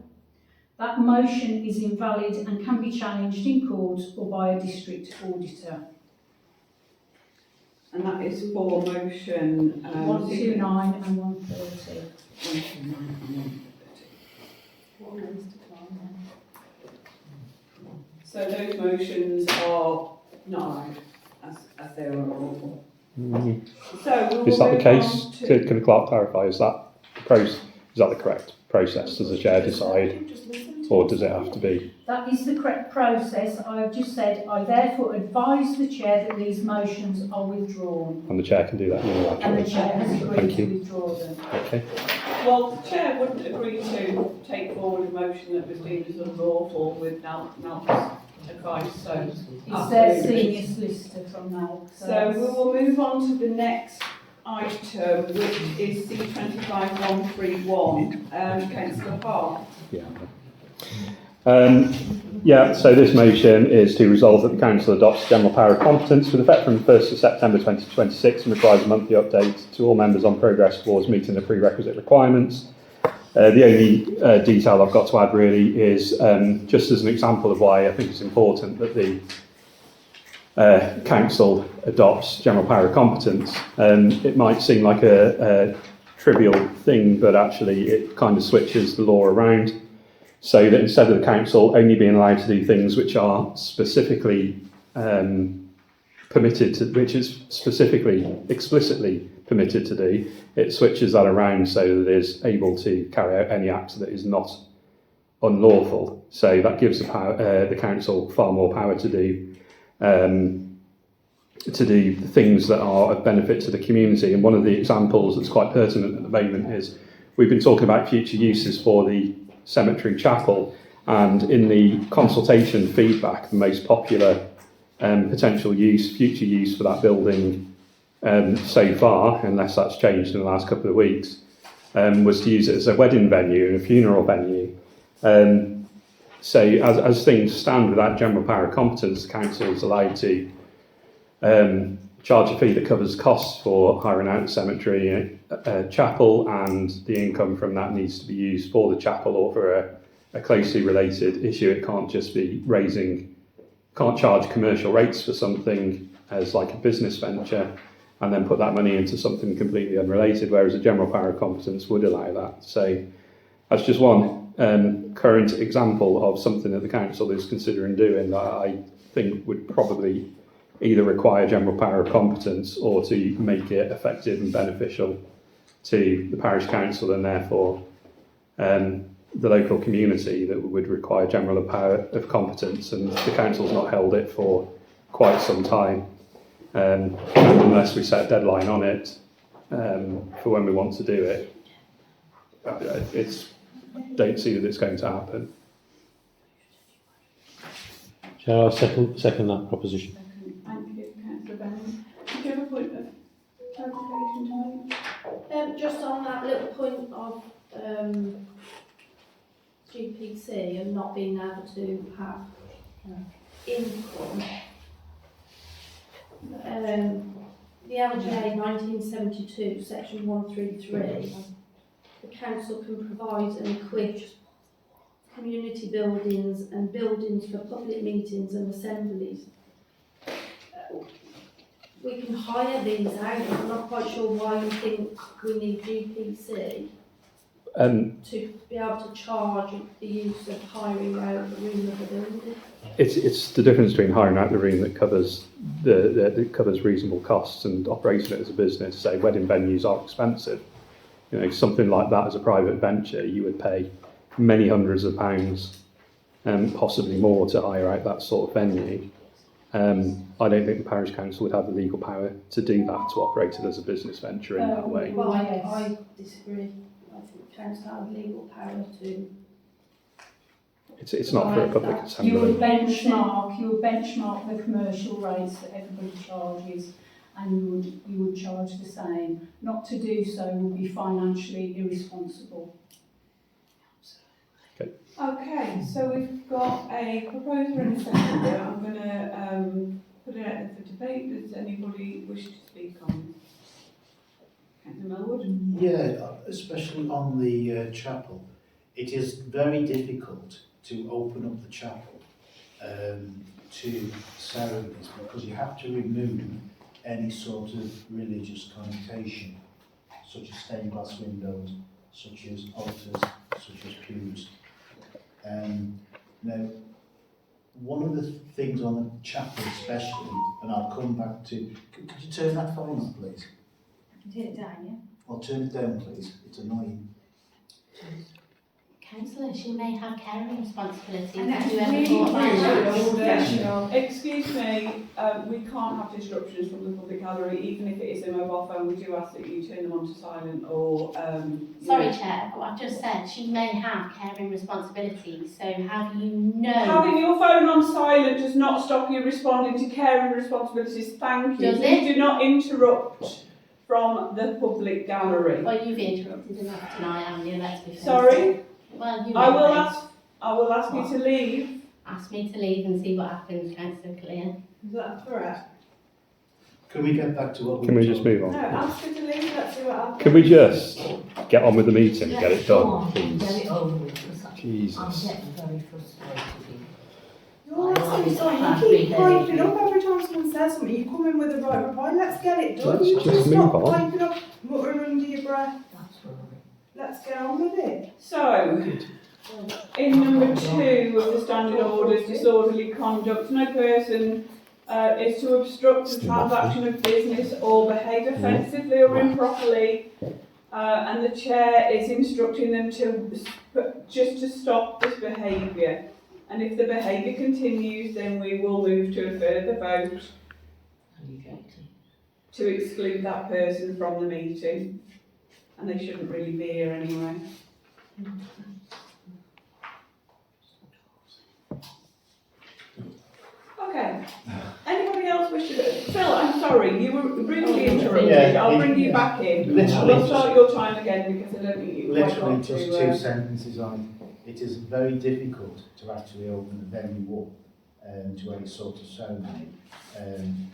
that motion is invalid and can be challenged in court or by a district auditor. And that is for motion 129 and 130. 129 and 130. So those motions are not allowed as they were lawful. So we will Is that the move case? on to- Can the clerk clarify? Is that the correct process? Does the Chair decide, or does it have to be? That is the correct process. I have just said I therefore advise the Chair that these motions are withdrawn. And the Chair can do that unilaterally. And the Chair has agreed Thank to you. withdraw them. Okay. Well, the Chair wouldn't agree to take forward a motion that was deemed as unlawful with NALC's advice, so... It's their senior solicitor from now. So we will move on to the next item, which is C25131, Councillor Parr. So this motion is to resolve that the Council adopts general power of competence with effect from the 1st of September 2026 and requires a monthly update to all members on progress towards meeting the prerequisite requirements. The only detail I've got to add really is just as an example of why I think it's important that the Council adopts general power of competence. It might seem like a trivial thing, but actually it kind of switches the law around, so that instead of the council only being allowed to do things which are specifically permitted to, which is specifically, explicitly permitted to do, it switches that around so that it is able to carry out any act that is not unlawful. So that gives the council far more power to do things that are of benefit to the community. And one of the examples that's quite pertinent at the moment is we've been talking about future uses for the cemetery chapel, and in the consultation feedback, the most popular potential future use for that building so far, unless that's changed in the last couple of weeks, was to use it as a wedding venue and a funeral venue. So as things stand without general power of competence, the council is allowed to charge a fee that covers costs for hiring out the cemetery chapel, and the income from that needs to be used for the chapel or for a closely related issue. It can't just be can't charge commercial rates for something as like a business venture and then put that money into something completely unrelated, whereas a general power of competence would allow that. So that's just one current example of something that the council is considering doing that I think would probably either require general power of competence or to make it effective and beneficial to the parish council and therefore the local community, that would require general power of competence, and the council's not held it for quite some time, unless we set a deadline on it for when we want to do it. Don't see that it's going to happen. Shall I second that proposition? Thank you, Councillor Benham. Did you have a point of clarification to make? Just on that little point of GPC and not being able to have income. The LGA 1972, section 133, the council can provide and equip community buildings and buildings for public meetings and assemblies. We can hire these out, I'm not quite sure why you think we need GPC to be able to charge the use of hiring out the room of the building. It's the difference between hiring out the room that covers that covers reasonable costs and operating it as a business. Say wedding venues are expensive. You know, something like that as a private venture, you would pay many hundreds of pounds, possibly more, to hire out that sort of venue. I don't think the parish council would have the legal power to do that, to operate it as a business venture in that way. Well, I disagree. I think council have legal power to. It's not for a public assembly. You would benchmark the commercial rates that everybody charges, and you would charge the same. Not to do so would be financially irresponsible. Okay, so we've got a proposer and a seconder. I'm going to put it out for debate. Does anybody wish to speak on Councillor Melwood? Yeah, especially on the chapel. It is very difficult to open up the chapel to ceremonies, because you have to remove any sort of religious connotation, such as stained glass windows, such as altars, such as pews. Now, one of the things on the chapel especially, and I'll come back to, could you turn that phone on, please? Turn it down, yeah? Well, turn it down, please. It's annoying. Councillor, she may have caring responsibilities. And Have you ever thought about that? Excuse me, we can't have disruptions from the public gallery, even if it is a mobile phone. We do ask that you turn them on to silent or... Sorry, Chair, but I've just said she may have caring responsibilities, so how do you know? Having your phone on silent does not stop you responding to caring responsibilities. Thank you. Does it? Do not interrupt from the public gallery. Well, you've interrupted enough tonight, haven't you? Let's be fair. Sorry? Well, you I will ask you to leave. Ask me to leave and see what happens, Councillor Clear. Is that correct? Can we get back to what we Can were we just talking move No, on? ask her to leave, let's see what happens. Can we just get on with the meeting and get it Go done, on, please? Get it over with, 'cause I'm Jesus. getting very frustrated. You're absolutely sorry, you keep piping up every time someone says something, you come in with the right reply, let's get it done. Let's You just stop move on. piping up, muttering under your breath. That's right. Let's get on with it. So, in number 2 of the standing orders, disorderly conduct, no person is to obstruct the transaction of business or behave offensively or improperly, and the chair is instructing them just to stop this behaviour. And if the behaviour continues, then we will move to a further vote to exclude that person from the meeting. And they shouldn't really be here anyway. Okay. Anybody else wish to go? Phil, I'm sorry, you were rudely interrupted. Yeah, I'll bring you back in. literally We'll start your time again because I don't think you quite Literally got just to. 2 sentences on it. It is very difficult to actually open a venue up to any sort of ceremony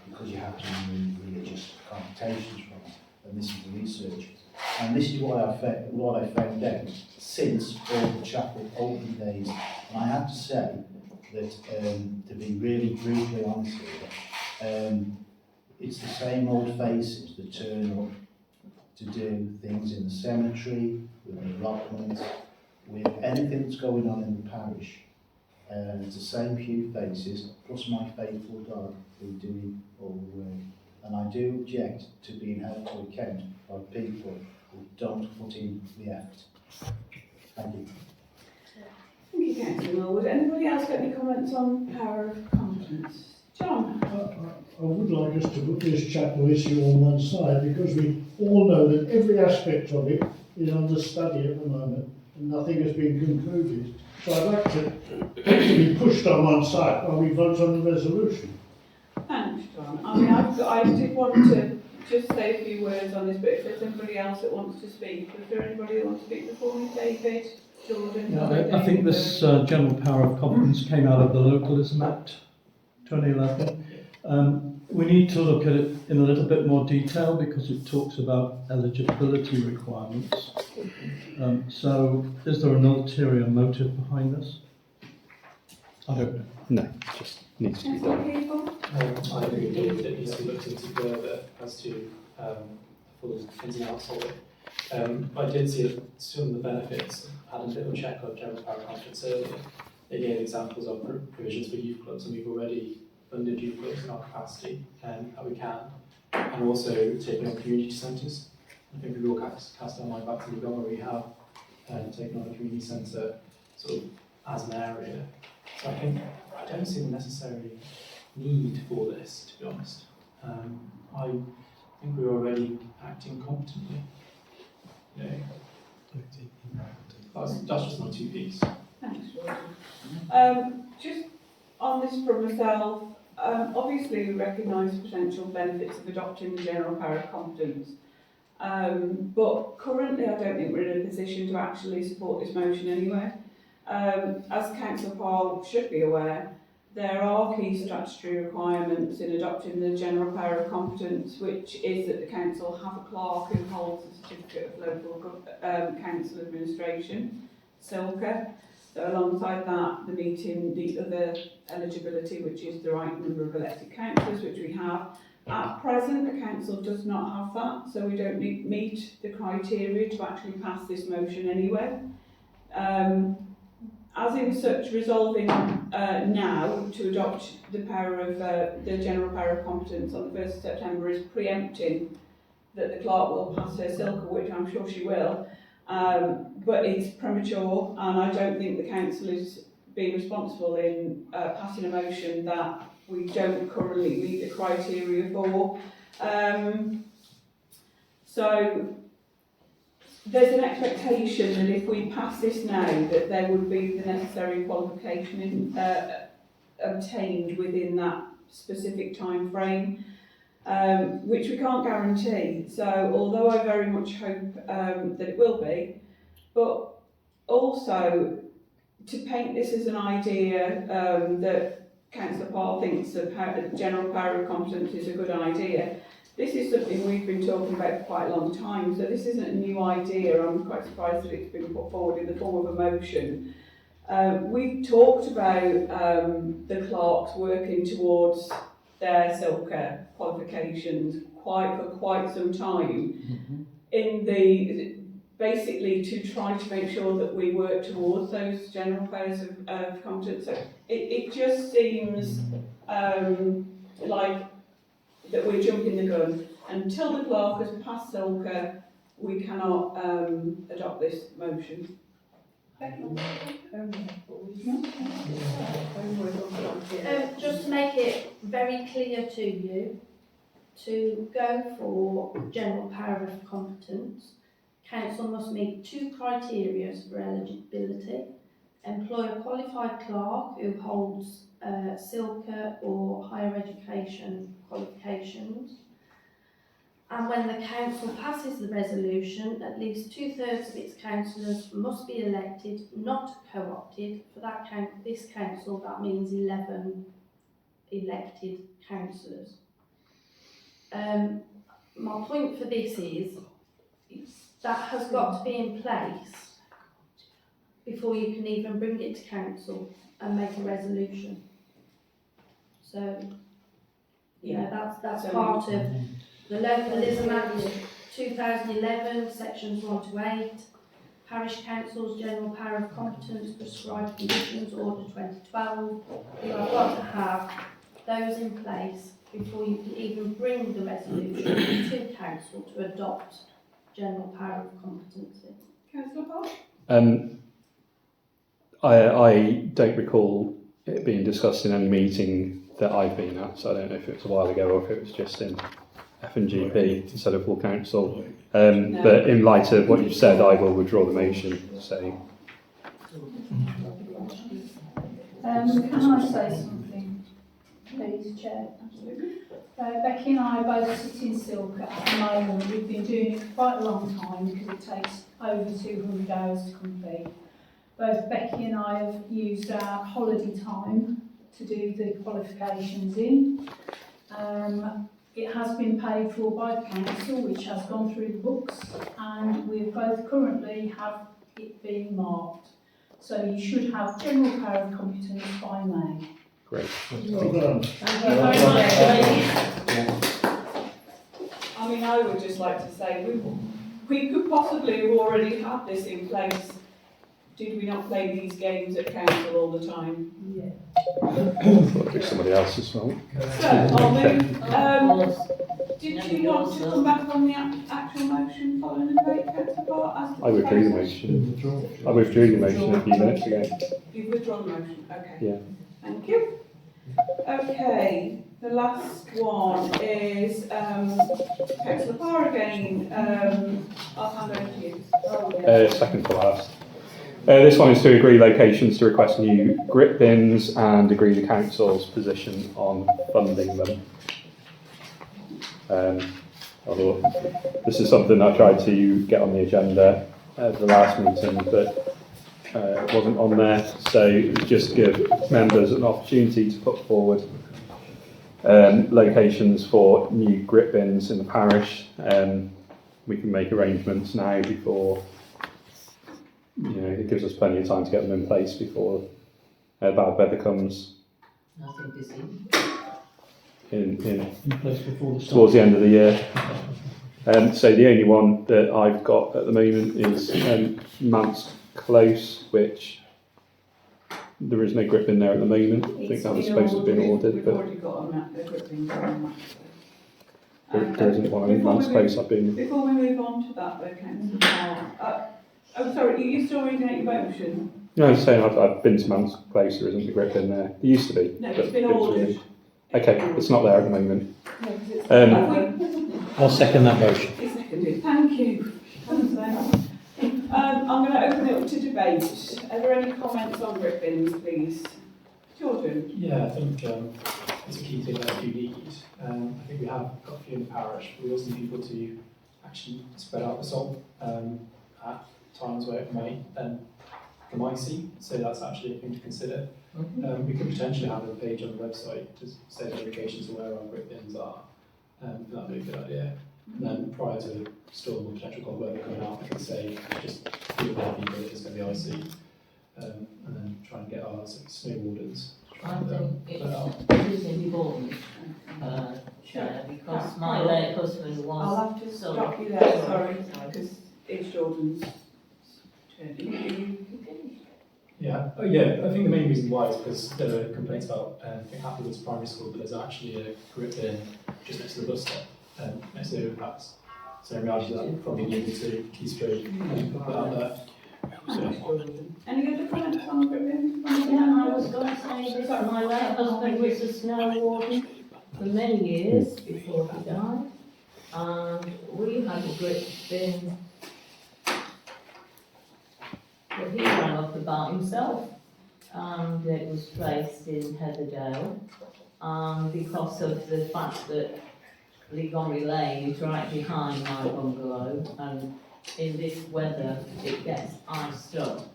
because you have to remove religious connotations from it. And this is the research. And this is what I found out since all the chapel open days. And I have to say that, to be really brutally honest here, it's the same old faces that turn up to do things in the cemetery, with the allotments, with anything that's going on in the parish. It's the same few faces, plus my faithful dog, who are doing all the work. And I do object to being held to account by people who don't put in the effort. Thank you. Thank you, Councillor Millwood. Anybody else got any comments on power of competence? John? I would like us to put this chapel issue on one side because we all know that every aspect of it is under study at the moment and nothing has been concluded. So I'd like to be pushed on one side while we vote on the resolution. Thanks, John. I mean, I did want to just say a few words on this, but if there's anybody else that wants to speak, is there anybody that wants to speak before me? David, Jordan? Yeah, I think this general power of competence came out of the Localism Act 2011. We need to look at it in a little bit more detail because it talks about eligibility requirements. So is there an ulterior motive behind this? I don't know. No, just needs to be done. I agree with David, it needs to be looked into further as to full ins and outs of it. I did see some of the benefits, had a little check of general power conference earlier. They gave examples of provisions for youth clubs, and we've already funded youth clubs in our capacity that we can, and also taking on community centres. I think we will cast our mind back to Leegomery, we have taken on a community centre sort of as an area. So I don't see the necessary need for this, to be honest. I think we're already acting competently. You know, that's just my 2 pieces. Thanks, Jordan. Just on this for myself, obviously we recognise the potential benefits of adopting the general power of competence. But currently I don't think we're in a position to actually support this motion anyway. As Councillor Paul should be aware, there are key statutory requirements in adopting the general power of competence, which is that the council have a clerk who holds a certificate of local council administration, SILCA. So alongside that, the other eligibility, which is the right number of elected councillors, which we have. At present, the council does not have that, so we don't meet the criteria to actually pass this motion anyway. As in such, resolving now to adopt the power of the general power of competence on the 1st of September is preempting that the clerk will pass her SILCA, which I'm sure she will, but it's premature, and I don't think the council is being responsible in passing a motion that we don't currently meet the criteria for. So there's an expectation that if we pass this now, that there would be the necessary qualification obtained within that specific time frame. which we can't guarantee. So although I very much hope that it will be, but also to paint this as an idea that Councillor Parr thinks the general power of competence is a good idea. This is something we've been talking about for quite a long time, so this isn't a new idea. I'm quite surprised that it's been put forward in the form of a motion. We've talked about the clerks working towards their SILCA qualifications for quite some time, basically to try to make sure that we work towards those general powers of competence. So it just seems like that we're jumping the gun. Until the clerk has passed SILCA, we cannot adopt this motion. Just to make it very clear to you, to go for general power of competence, council must meet 2 criteria for eligibility: employ a qualified clerk who holds SILCA or higher education qualifications, and when the council passes the resolution, at least 2/3 of its councillors must be elected, not co-opted. For this council, that means 11 elected councillors. My point for this is that has got to be in place before you can even bring it to council and make a resolution. So, that's part of the Localism Act 2011, sections 1 to 8, Parish Council's General Power of Competence, Prescribed Conditions, Order 2012. You have got to have those in place before you can even bring the resolution to council to adopt general power of competency. Councillor Parr? I don't recall it being discussed in any meeting that I've been at, so I don't know if it was a while ago or if it was just in F&GP instead of full council. No. But in light of what you've said, I will withdraw the motion. So, can I say something, please, Chair? Absolutely. Becky and I both sit in SILCA at the moment. We've been doing it for quite a long time because it takes over 200 hours to complete. Both Becky and I have used our holiday time to do the qualifications in. It has been paid for by the council, which has gone through the books, and we both currently have it being marked. So you should have general power of competence by May. great. Thank you very much. I mean, I would just like to say we could possibly have already had this in place. Did we not play these games at council all the time? Yeah. I'll do somebody else as well. So, I'll move. Did you want to come back on the actual motion following the debate, Councillor Parr? I withdrew the motion. I withdrew the motion a few minutes ago. You've withdrawn the motion, okay. Yeah. Thank you. Okay, the last one is Councillor Parr again. I'll hand over to you. Second to last. This one is to agree locations to request new grip bins and agree the council's position on funding them. Although this is something I tried to get on the agenda at the last meeting, but it wasn't on there, so it was just to give members an opportunity to put forward locations for new grip bins in the parish. We can make arrangements now before, it gives us plenty of time to get them in place before bad weather comes. Nothing to see. In place before the towards the end of the year. So the only one that I've got at the moment is Mance Close, which there is no grip in there at the moment. I think that was supposed to have been ordered, We've but already got a grip bin on that. there isn't one in Mance Close. I've been. Before we move on to that, though, Councillor Parr, oh, sorry, are you still reading out your motion? No, I was saying I've been to Mance Close. There isn't a grip in there. There used to be. No, but it's been it was ordered. removed. Okay, it's not there at the moment. No, 'cause it's I'll second that motion. It's seconded. Thank you. I'm going to open it up to debate. Are there any comments on grip bins, please? Jordan? Yeah, I think it's a key thing that we do need. I think we have got a few in the parish, but we also need people to actually spread out the salt at times where it may become icy, so that's actually a thing to consider. We could potentially have a page on the website to say the locations of where our brick bins are. That'd be a good idea. And then prior to the storm or potential cold weather coming out, we could say just be aware people that it's going to be icy, and then try and get our snow wardens. I think it is important, Chair, because my late husband was. I'll have to stop you there, sorry, because it's Jordan's turn. Yeah, I think the main reason why is because there were complaints about I think Hadley Leegomery Primary School, but there's actually a grip bin just next to the bus stop, next to the overpass. So in reality, that probably needed to be straight and put out there. Any other comments on grip bin? Yeah, I was going to say this. My late husband was a snow warden for many years before he died, and we had a grip bin that he ran up about himself, and it was placed in Heatherdale, because of the fact that Leegomery Lane is right behind my bungalow, and in this weather it gets iced up,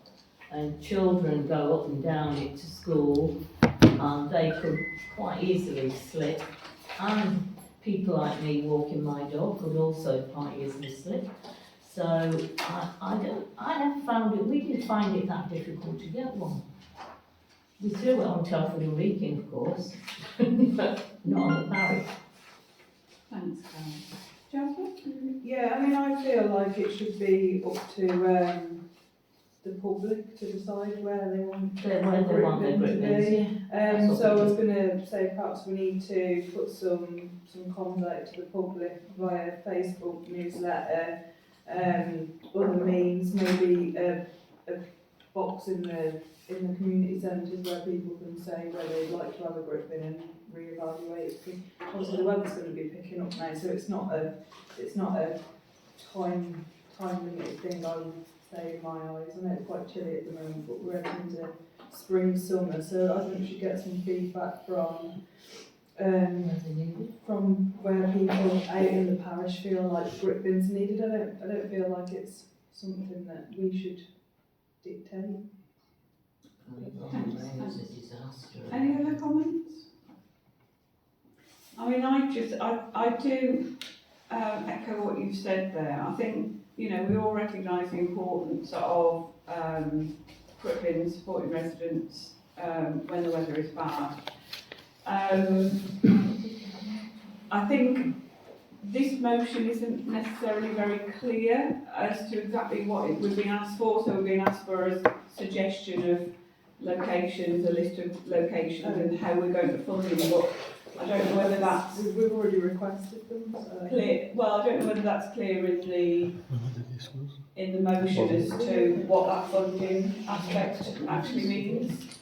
and children go up and down it to school, and they could quite easily slip, and people like me walking my dog could also quite easily slip. So I never found it, we didn't find it that difficult to get one. We threw it on Telford and Wrekin, of course, but not on the parish. Thanks, Karen. Jasmine? Yeah, I mean, I feel like it should be up to the public to decide where they want Where they want their grip bins, yeah. So I was going to say perhaps we need to put some contact to the public via Facebook newsletter, other means, maybe a box in the community centres where people can say where they'd like to have a grip bin and reevaluate. Because obviously the weather's going to be picking up now, so it's not a time limited thing, I would say, in my eyes. I know it's quite chilly at the moment, but we're heading into spring, summer, so I think we should get some feedback from where people out in the parish feel like grip bins needed. I don't feel like it's something that we should dictate. Any other comments? I mean, I do echo what you've said there. I think, we all recognise the importance of grip bins supporting residents when the weather is bad. I think this motion isn't necessarily very clear as to exactly what it would be asked for. So we're being asked for a suggestion of locations, a list of locations, and how we're going to fund them. But I don't know whether that's we've already requested them. So. Clear. Well, I don't know whether that's clear in the motion as to what that funding aspect actually means.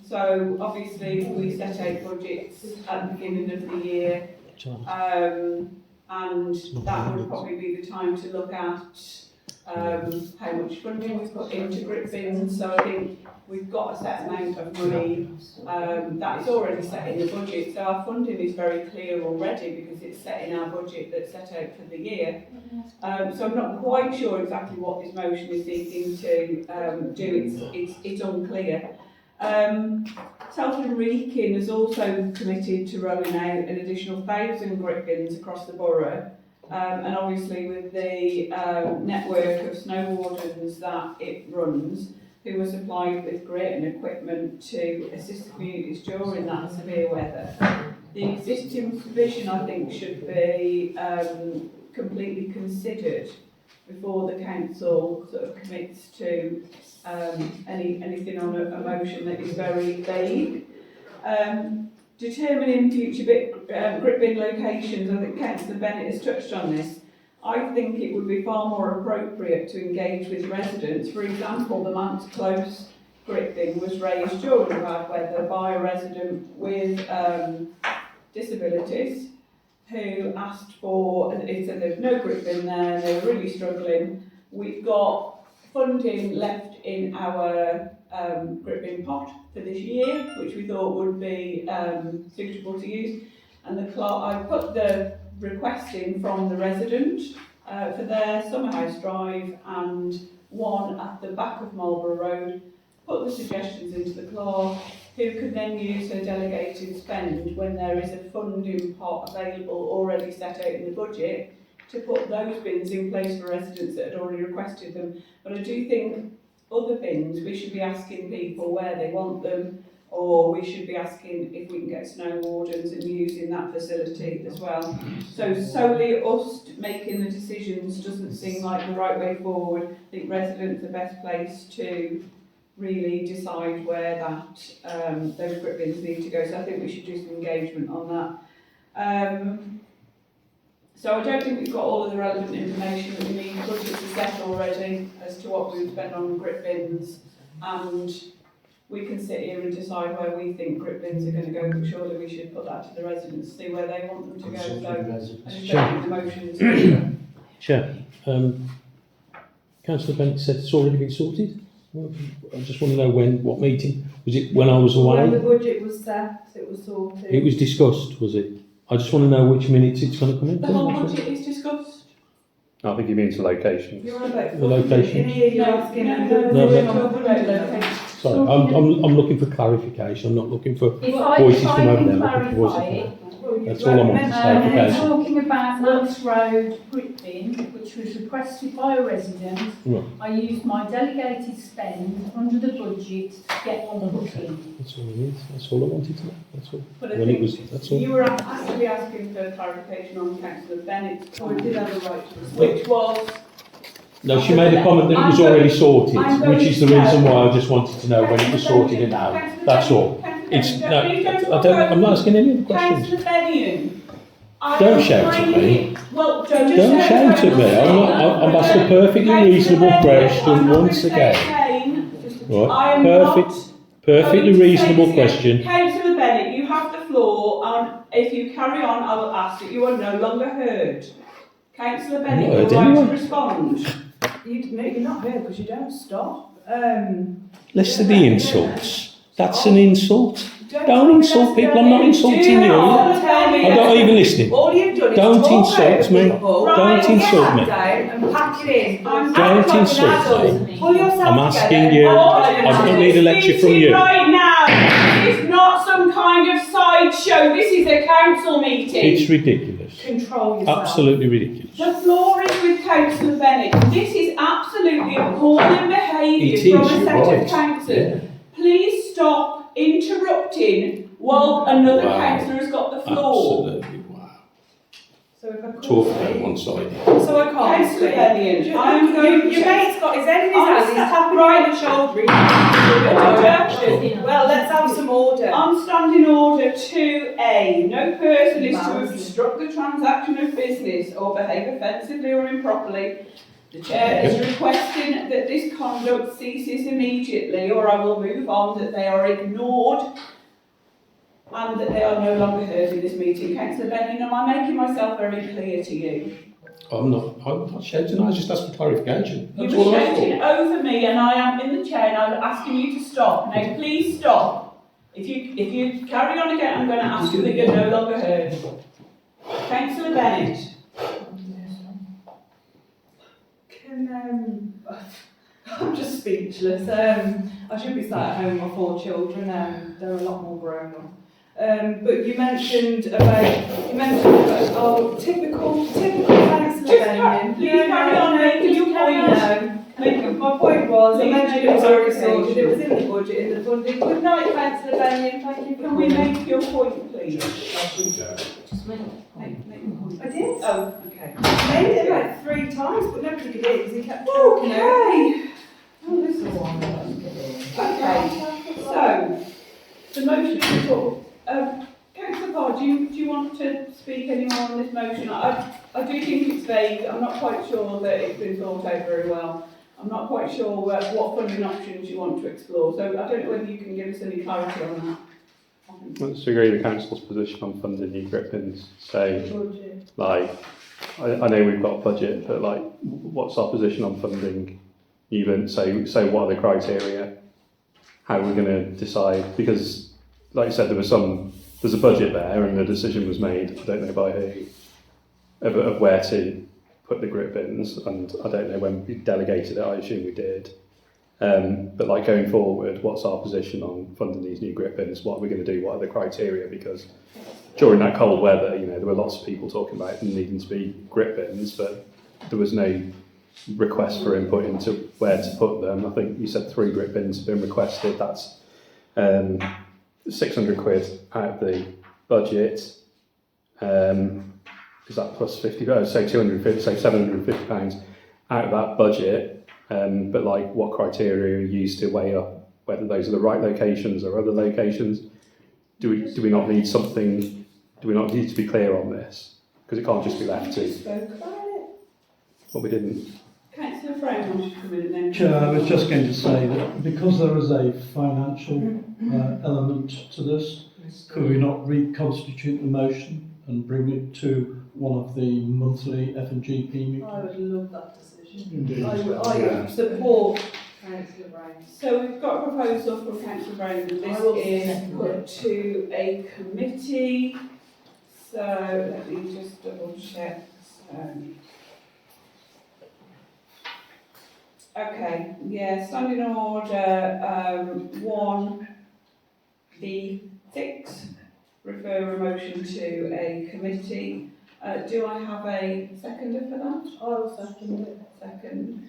So obviously we set out budgets at the beginning of the year, and that would probably be the time to look at how much funding we've put into grip bins. So I think we've got a set amount of money that is already set in the budget. So our funding is very clear already because it's set in our budget that's set out for the year. So I'm not quite sure exactly what this motion is seeking to do. It's unclear. Telford and Wrekin has also committed to rolling out an additional 1,000 grip bins across the borough. And obviously with the network of snow wardens that it runs, who are supplied with great and equipment to assist the communities during that severe weather. The existing provision, I think, should be completely considered before the council sort of commits to anything on a motion that is very vague. Determining future grip bin locations, I think Councillor Bennett has touched on this. I think it would be far more appropriate to engage with residents. For example, the Manse Close grip bin was raised during the bad weather by a resident with disabilities who asked for, he said there was no grip bin there, they were really struggling. We've got funding left in our grip bin pot for this year, which we thought would be suitable to use. And the clerk, I put the request in from the resident for their summer house drive and one at the back of Marlborough Road. Put the suggestions into the clerk, who can then use her delegated spend when there is a funding pot available already set out in the budget to put those bins in place for residents that had already requested them. But I do think other bins, we should be asking people where they want them, or we should be asking if we can get snow wardens and using that facility as well. So solely us making the decisions doesn't seem like the right way forward. I think residents are best placed to really decide where that those grip bins need to go. So I think we should do some engagement on that. So I don't think we've got all of the relevant information that we need. Budgets are set already as to what we would spend on grip bins, and we can sit here and decide where we think grip bins are going to go, but surely we should put that to the residents, see where they want them to go. So I just don't think the motion is Chair, Councillor Bennett said it's already been sorted. Well, I just want to know what meeting. Was it when I was away? When the budget was set, it was sorted. It was discussed, was it? I just want to know which minutes it's going to come into. The whole budget is discussed. I think he means the location. You're on about The location. in here you're asking Sorry, I'm looking for clarification. I'm not looking for If voices I from over can there. I'm looking for clarify voices. it, That's all I want, is clarification. talking about Lux Road grip bin, which was requested by a resident, Right. I used my delegated spend under the budget to get on the booking. That's all I need. That's all I wanted to know. That's all. But I When think it was, that's all. you were actually asking for clarification on Councillor Bennett's So we did have a right to which was No, she made a comment that it was already sorted, which is the reason why I just wanted to know when it was sorted and how. That's all. It's no, I'm not asking any other questions. Councillor Bennion, Don't shout at me. Well, Don't shout at me. I'm asked a perfectly reasonable question once again. Right? Perfectly reasonable question. Councillor Bennett, you have the floor, and if you carry on, I will ask that you are no longer heard. Councillor Bennett, not heard you're right anyone. to respond. You're not here because you don't stop. Listen to the insults. That's an insult. Don't insult people. I'm not insulting you. I'm not even listening. All you've done is Don't talk insult over me. people, Don't insult me. Get that down and pack it in. Don't insult me. Pull yourself I'm asking you. I I don't need a lecture from you. Right now, this is not some kind of sideshow. This is a council meeting. It's ridiculous. Control yourself. Absolutely ridiculous. The floor is with Councillor Bennett. This is absolutely appalling behaviour It is, from a you're set right. of councillors. Please stop interrupting while another Wow. councillor has got the floor. Absolutely. Wow. So if I could Talk speak. about one sided. So I can't Councillor speak. Bennion, I'm going Your to... mate's got his head in his I'm hand, he's sat tapping right- you on the shoulder. Well, let's have some order. On standing order 2A, no person is to obstruct the transaction of business or behave offensively or improperly. The chair is requesting that this conduct ceases immediately, or I will move on, that they are ignored and that they are no longer heard in this meeting. Councillor Bennion, am I making myself very clear to you? I'm not shouting, I just asked for clarification. You That's were all I asked shouting for. over me and I am in the chair and I'm asking you to stop. Now please stop. If you carry on again, I'm going to ask you that you're no longer heard. Councillor Bennett. I'm just speechless. I should be sat at home with my 4 children. They're a lot more grown up. But you mentioned about typical councillor Bennion. Please carry on making your point. My point was, I Please mentioned make it was your already sorted, clarification. it was in the budget, in the funding. Good night, councillor Bennion, thank you for Can we coming. make your point, please? Just make Make your point. I did. Oh, okay. I made it like 3 times, but nobody could hear because he kept talking over. Okay. Oh, this is one. Okay. So, the motion is put. Councillor Parr, do you want to speak any more on this motion? I do think it's vague. I'm not quite sure that it's been thought out very well. I'm not quite sure what funding options you want to explore. So I don't know whether you can give us any clarity on that. Let's agree the council's position on funding new grip bins. So, like, I know we've got a budget, but like, what's our position on funding? Even say what are the criteria? how we're going to decide, because, like you said, there's a budget there and a decision was made, I don't know by who, of where to put the grip bins, and I don't know when we delegated it, I assume we did. But like going forward, what's our position on funding these new grip bins? What are we going to do? What are the criteria? Because during that cold weather, there were lots of people talking about them needing to be grip bins, but there was no request for input into where to put them. I think you said 3 grip bins have been requested. That's £600 out of the budget. Is that plus 50? Oh, say 250, say £750 out of that budget. But like, what criteria are used to weigh up whether those are the right locations or other locations? Do we not need something? Do we not need to be clear on this? Because it can't just be left to. Spoke about it. Well, we didn't. Councillor Brown wants to come in and then. Chair, I was just going to say that because there is a financial element to this, could we not reconstitute the motion and bring it to one of the monthly F&GP meetings? I would love that decision. Indeed. I support Councillor Brown. So we've got a proposal from Councillor Brown that this is put to a committee. So let me just double check. Okay, yeah, standing order 1B6, refer a motion to a committee. Do I have a seconder for that? I will second it. Second.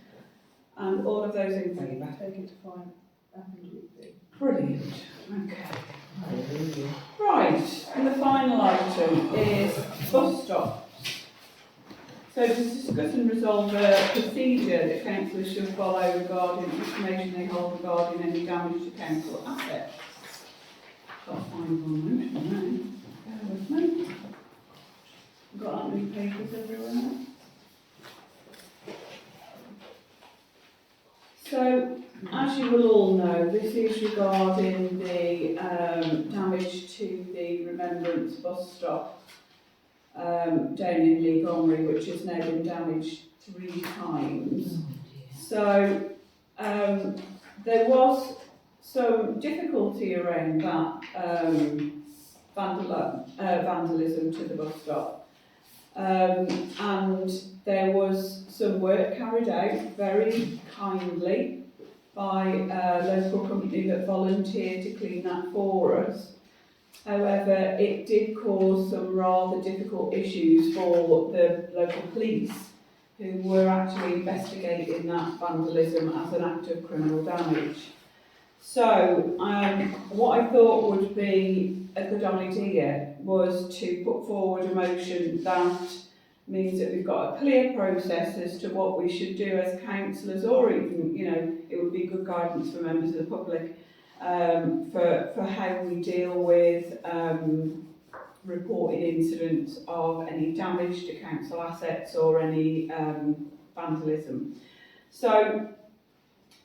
And all of those in favour? Take it to fine. F&GP. Brilliant. Okay. Right, and the final item is bus stops. So to discuss and resolve a procedure that councillors should follow regarding information they hold regarding any damage to council assets. Got to find one motion now. Bear with me. Got that many papers everywhere. So, as you will all know, this is regarding the damage to the Remembrance bus stop down in Leegomery, which has now been damaged 3 times. So, there was some difficulty around that vandalism to the bus stop. And there was some work carried out very kindly by a local company that volunteered to clean that for us. However, it did cause some rather difficult issues for the local police, who were actually investigating that vandalism as an act of criminal damage. So, what I thought would be a good idea was to put forward a motion that means that we've got a clear process as to what we should do as councillors, or even, it would be good guidance for members of the public for how we deal with reported incidents of any damage to council assets or any vandalism. So,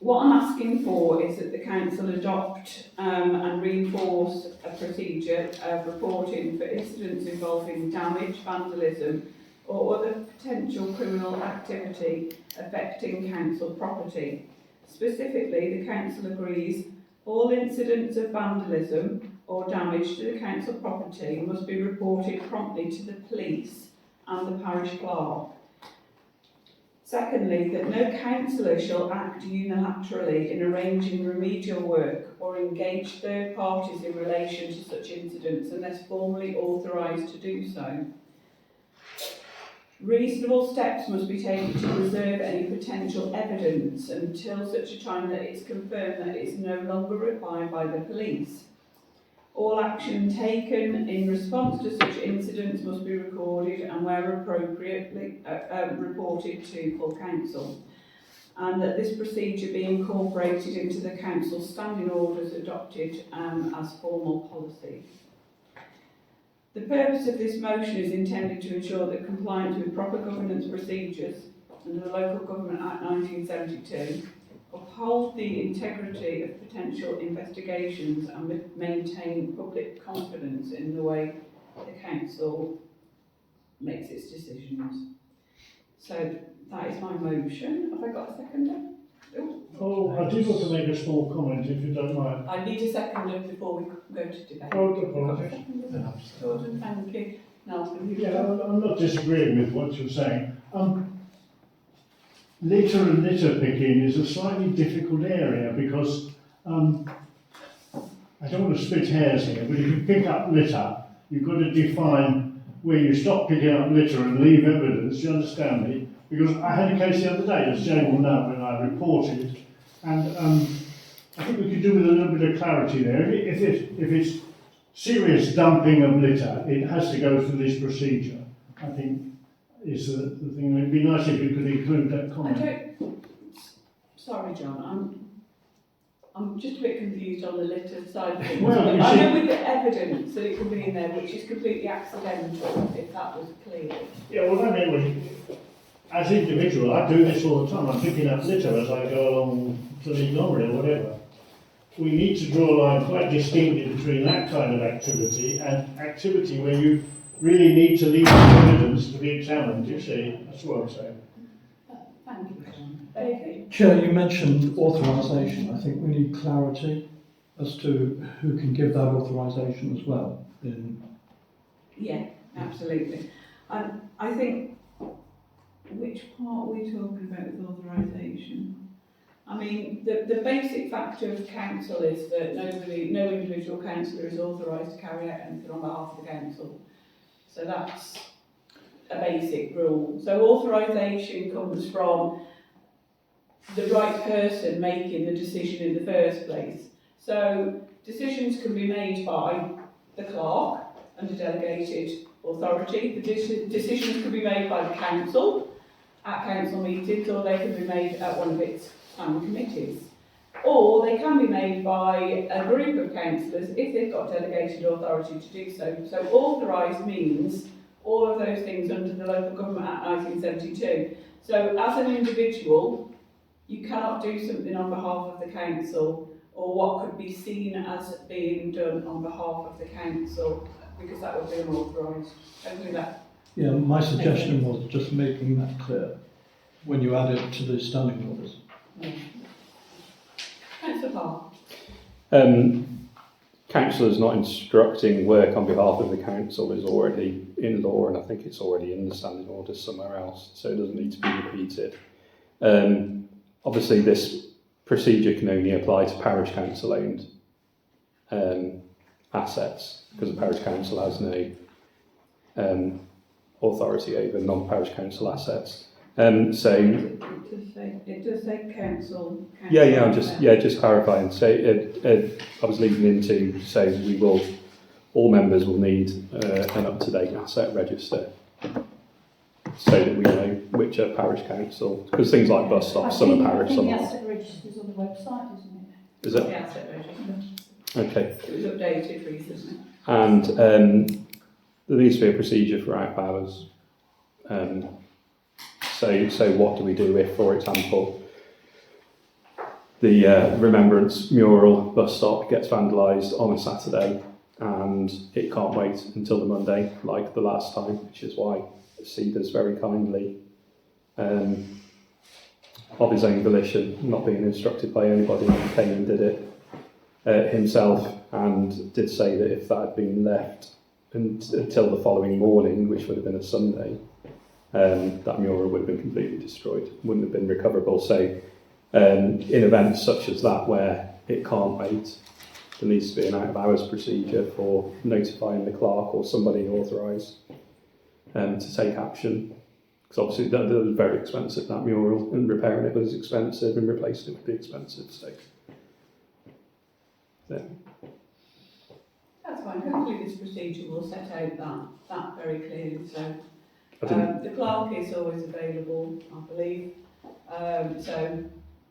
what I'm asking for is that the council adopt and reinforce a procedure of reporting for incidents involving damage, vandalism or other potential criminal activity affecting council property. Specifically, the council agrees all incidents of vandalism or damage to the council property must be reported promptly to the police and the parish clerk. Secondly, that no councillor shall act unilaterally in arranging remedial work or engage third parties in relation to such incidents unless formally authorised to do so. Reasonable steps must be taken to preserve any potential evidence until such a time that it's confirmed that it is no longer required by the police. All action taken in response to such incidents must be recorded and, where appropriately, reported to full council. And that this procedure be incorporated into the council's standing orders adopted as formal policy. The purpose of this motion is intended to ensure that compliance with proper governance procedures under the Local Government Act 1972 uphold the integrity of potential investigations and maintain public confidence in the way the council makes its decisions. So that is my motion. Have I got a seconder? Oh, Oh, I did want to make a small comment, if you don't mind. I need a second before we go to debate. Oh, apologies. Gordon, thank you. No, Yeah, I'm not disagreeing with what you're saying. Litter and litter picking is a slightly difficult area because I don't want to split hairs here, but if you pick up litter, you've got to define where you stop picking up litter and leave evidence. You understand me? Because I had a case the other day, as Jane will know, when I reported, and I think we could do with a little bit of clarity there. If it's serious dumping of litter, it has to go through this procedure. I think is the thing. It'd be nice if you could include that comment. Sorry, John. I'm just a bit confused on the litter side of things. Well, I know with the evidence that it could be in there, which is completely accidental, if that was clear. Yeah, well, I mean, as individual, I do this all the time. I'm picking up litter as I go along to Leegomery or whatever. We need to draw a line quite distinctly between that kind of activity and activity where you really need to leave evidence to be examined, you see. That's what I'm saying. Thank you, John. Okay. Chair, you mentioned authorisation. I think we need clarity as to who can give that authorisation as well. Yeah, absolutely. I think, which part are we talking about with authorisation? I mean, the basic factor of council is that no individual councillor is authorised to carry out anything on behalf of the council. So that's a basic rule. So authorisation comes from the right person making the decision in the first place. So decisions can be made by the clerk under delegated authority. The decisions can be made by the council at council meetings, or they can be made at one of its committees. Or they can be made by a group of councillors if they've got delegated authority to do so. So authorised means all of those things under the Local Government Act 1972. So as an individual, you cannot do something on behalf of the council or what could be seen as being done on behalf of the council, because that would be unauthorised. Hopefully that. Yeah, my suggestion was just making that clear when you add it to the standing orders. Councillor Parr. Councillors not instructing work on behalf of the council is already in law, and I think it's already in the standing orders somewhere else, so it doesn't need to be repeated. Obviously, this procedure can only apply to parish council owned assets, because the parish council has no authority over non-parish council assets. It does say council. Yeah, I'm just clarifying. So I was leading into, so all members will need an up-to-date asset register, so that we know which are parish council, because things like bus stops, some are parish, some I think the aren't. asset register's on the website, isn't it? Is it? The asset register. Okay. It was updated recently. And there needs to be a procedure for out of hours. So what do we do if, for example, the Remembrance mural bus stop gets vandalised on a Saturday and it can't wait until the Monday, like the last time, which is why Cedars very kindly, of his own volition, not being instructed by anybody, came and did it himself, and did say that if that had been left until the following morning, which would have been a Sunday, that mural would have been completely destroyed, wouldn't have been recoverable. So in events such as that where it can't wait, there needs to be an out of hours procedure for notifying the clerk or somebody authorised to take action. Because obviously that was very expensive, that mural, and repairing it was expensive and replacing it would be expensive. So yeah. That's fine. Hopefully this procedure will set out that very clearly. So the clerk is always available, I believe. So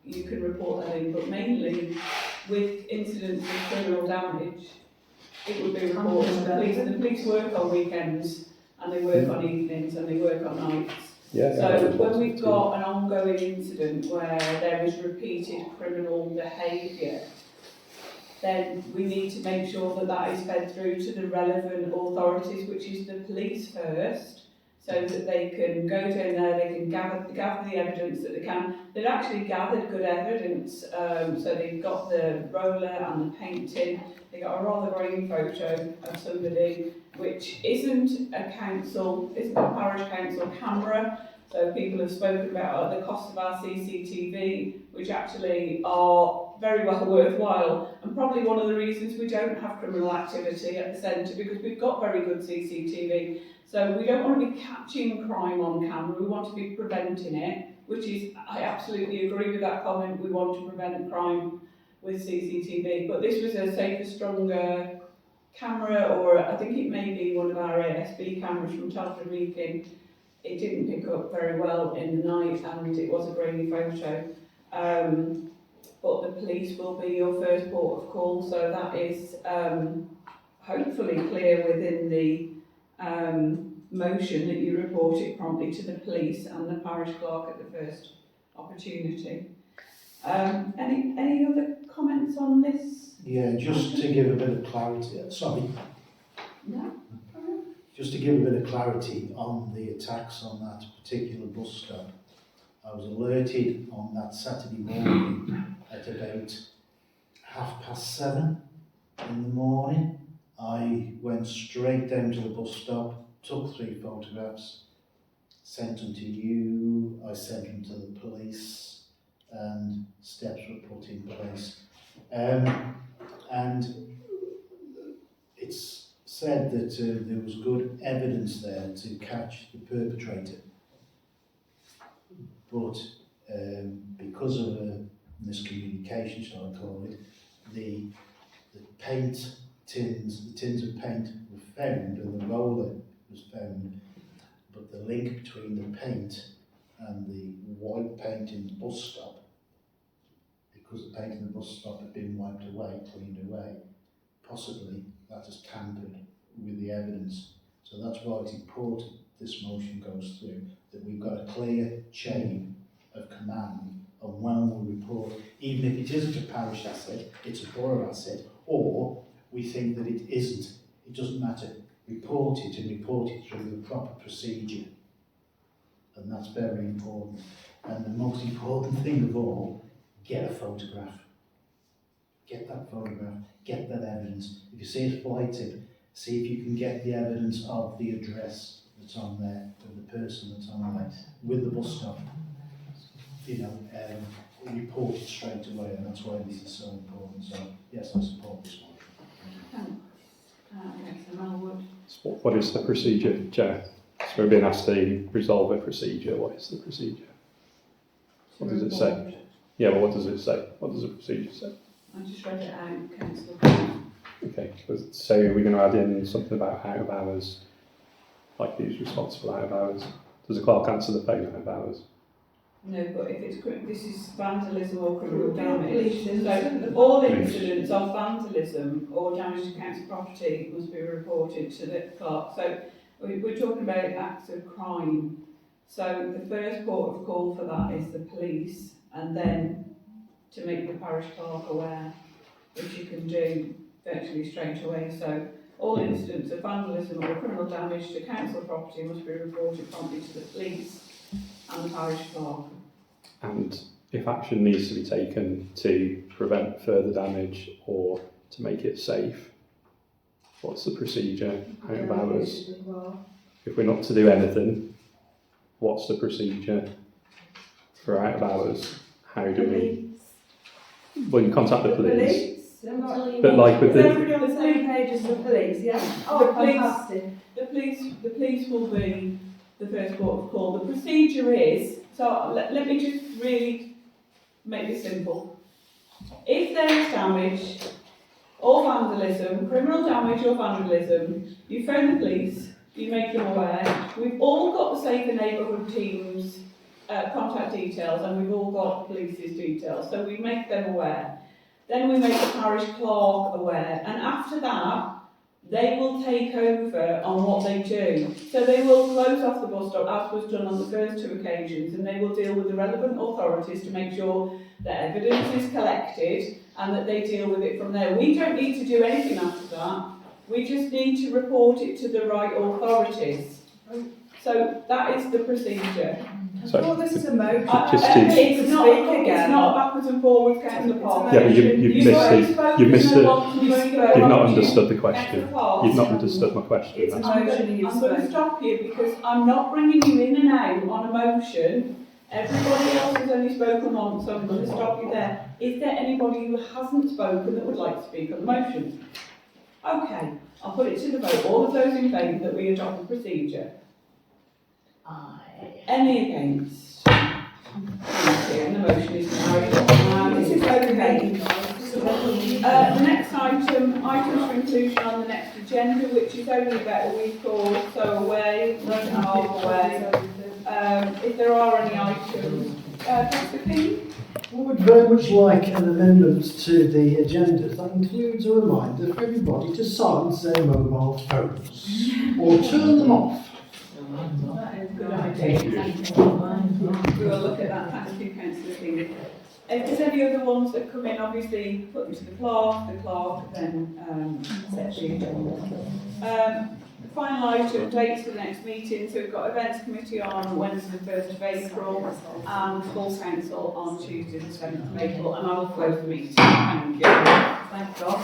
you can report that in, but mainly with incidents of criminal damage, it would be reported to the police. The police work on weekends, and they work on evenings, and they work on nights. So when we've got an ongoing incident where there is repeated criminal behaviour, then we need to make sure that that is fed through to the relevant authorities, which is the police first. so that they can go down there, they can gather the evidence that they can. They've actually gathered good evidence, so they've got the roller and the painting. They got a rather grainy photo of somebody which isn't a parish council camera. So people have spoken about the cost of our CCTV, which actually are very well worthwhile, and probably one of the reasons we don't have criminal activity at the centre, because we've got very good CCTV. So we don't want to be catching crime on camera, we want to be preventing it, which is, I absolutely agree with that comment, we want to prevent crime with CCTV. But this was a safer, stronger camera, or I think it may be one of our ASB cameras from Telford Beacon. It didn't pick up very well in the night, and it was a grainy photo. But the police will be your first port of call, so that is hopefully clear within the motion that you report it promptly to the police and the parish clerk at the first opportunity. Any other comments on this? Yeah, just to give a bit of clarity, sorry. No. Just to give a bit of clarity on the attacks on that particular bus stop, I was alerted on that Saturday morning at about 7:30 in the morning. I went straight down to the bus stop, took 3 photographs, sent them to you, I sent them to the police, and steps were put in place. And it's said that there was good evidence there to catch the perpetrator, but because of a miscommunication, shall I call it, the paint tins, the tins of paint were found and the roller was found, but the link between the paint and the white paint in the bus stop, because the paint in the bus stop had been wiped away, cleaned away, possibly that has tampered with the evidence. So that's why it's important this motion goes through, that we've got a clear chain of command on when we report, even if it isn't a parish asset, it's a borough asset, or we think that it isn't, it doesn't matter, report it and report it through the proper procedure. And that's very important. And the most important thing of all, get a photograph. Get that photograph, get that evidence. If you see a fly tip, see if you can get the evidence of the address that's on there, of the person that's on there, with the bus stop. You know, report it straight away, and that's why this is so important. So, yes, I support this one. What is the procedure, Chair? So we're being asked to resolve a procedure. What is the procedure? What does it say? Yeah, well, what does it say? What does the procedure say? I just read it out, Councillor. Okay, so are we going to add in something about out of hours, like who's responsible out of hours? Does the clerk answer the phone out of hours? No, but if it's this is vandalism or criminal damage, so all incidents of vandalism or damage to council property must be reported to the clerk. So we're talking about acts of crime. So the first port of call for that is the police, and then to make the parish clerk aware, which you can do virtually straight away. So all incidents of vandalism or criminal damage to council property must be reported promptly to the police and the parish clerk. And if action needs to be taken to prevent further damage or to make it safe, what's the procedure out of hours? If we're not to do anything, what's the procedure for out of hours? How do we? Well, you contact the police. But like with the everybody on the same page as the police, yeah? Oh, fantastic. The police will be the first port of call. The procedure is, so let me just really make this simple. If there is damage or vandalism, criminal damage or vandalism, you phone the police, you make them aware. We've all got the Safer Neighbourhood team's contact details, and we've all got the police's details, so we make them aware. Then we make the parish clerk aware, and after that, they will take over on what they do. So they will close off the bus stop, as was done on the first 2 occasions, and they will deal with the relevant authorities to make sure that evidence is collected and that they deal with it from there. We don't need to do anything after that. We just need to report it to the right authorities. So that is the procedure. So, Well, this is a motion. Just to- It's not a backwards and forwards, Councillor Park. yeah, but you've missed it. You've not understood the question. Councillor Park. You've not understood my question. It's a That's- motion and you've I'm going to spoken. stop you because I'm not bringing you in and out on a motion. Everybody else has only spoken once, so I'm going to stop you there. Is there anybody who hasn't spoken that would like to speak on the motion? Okay, I'll put it to the vote. All of those in favour that we adopt the procedure? Aye. Any against? Thank you, and the motion is carried. This is okay. The next item, items for inclusion on the next agenda, which is only about a week or so away, week and a half away. If there are any items, Councillor King? I would very much like an amendment to the agenda that includes a reminder for everybody to silence their mobile phones or turn them off. That is a good idea. We'll look at that. Thank you, Councillor King. If there's any other ones that come in, obviously put them to the clerk then sets the agenda. The final item, dates for the next meeting. So we've got events committee on Wednesday the 1st of April and full council on Tuesday the 7th of April, and I will close the meeting. Thank you. Thank God.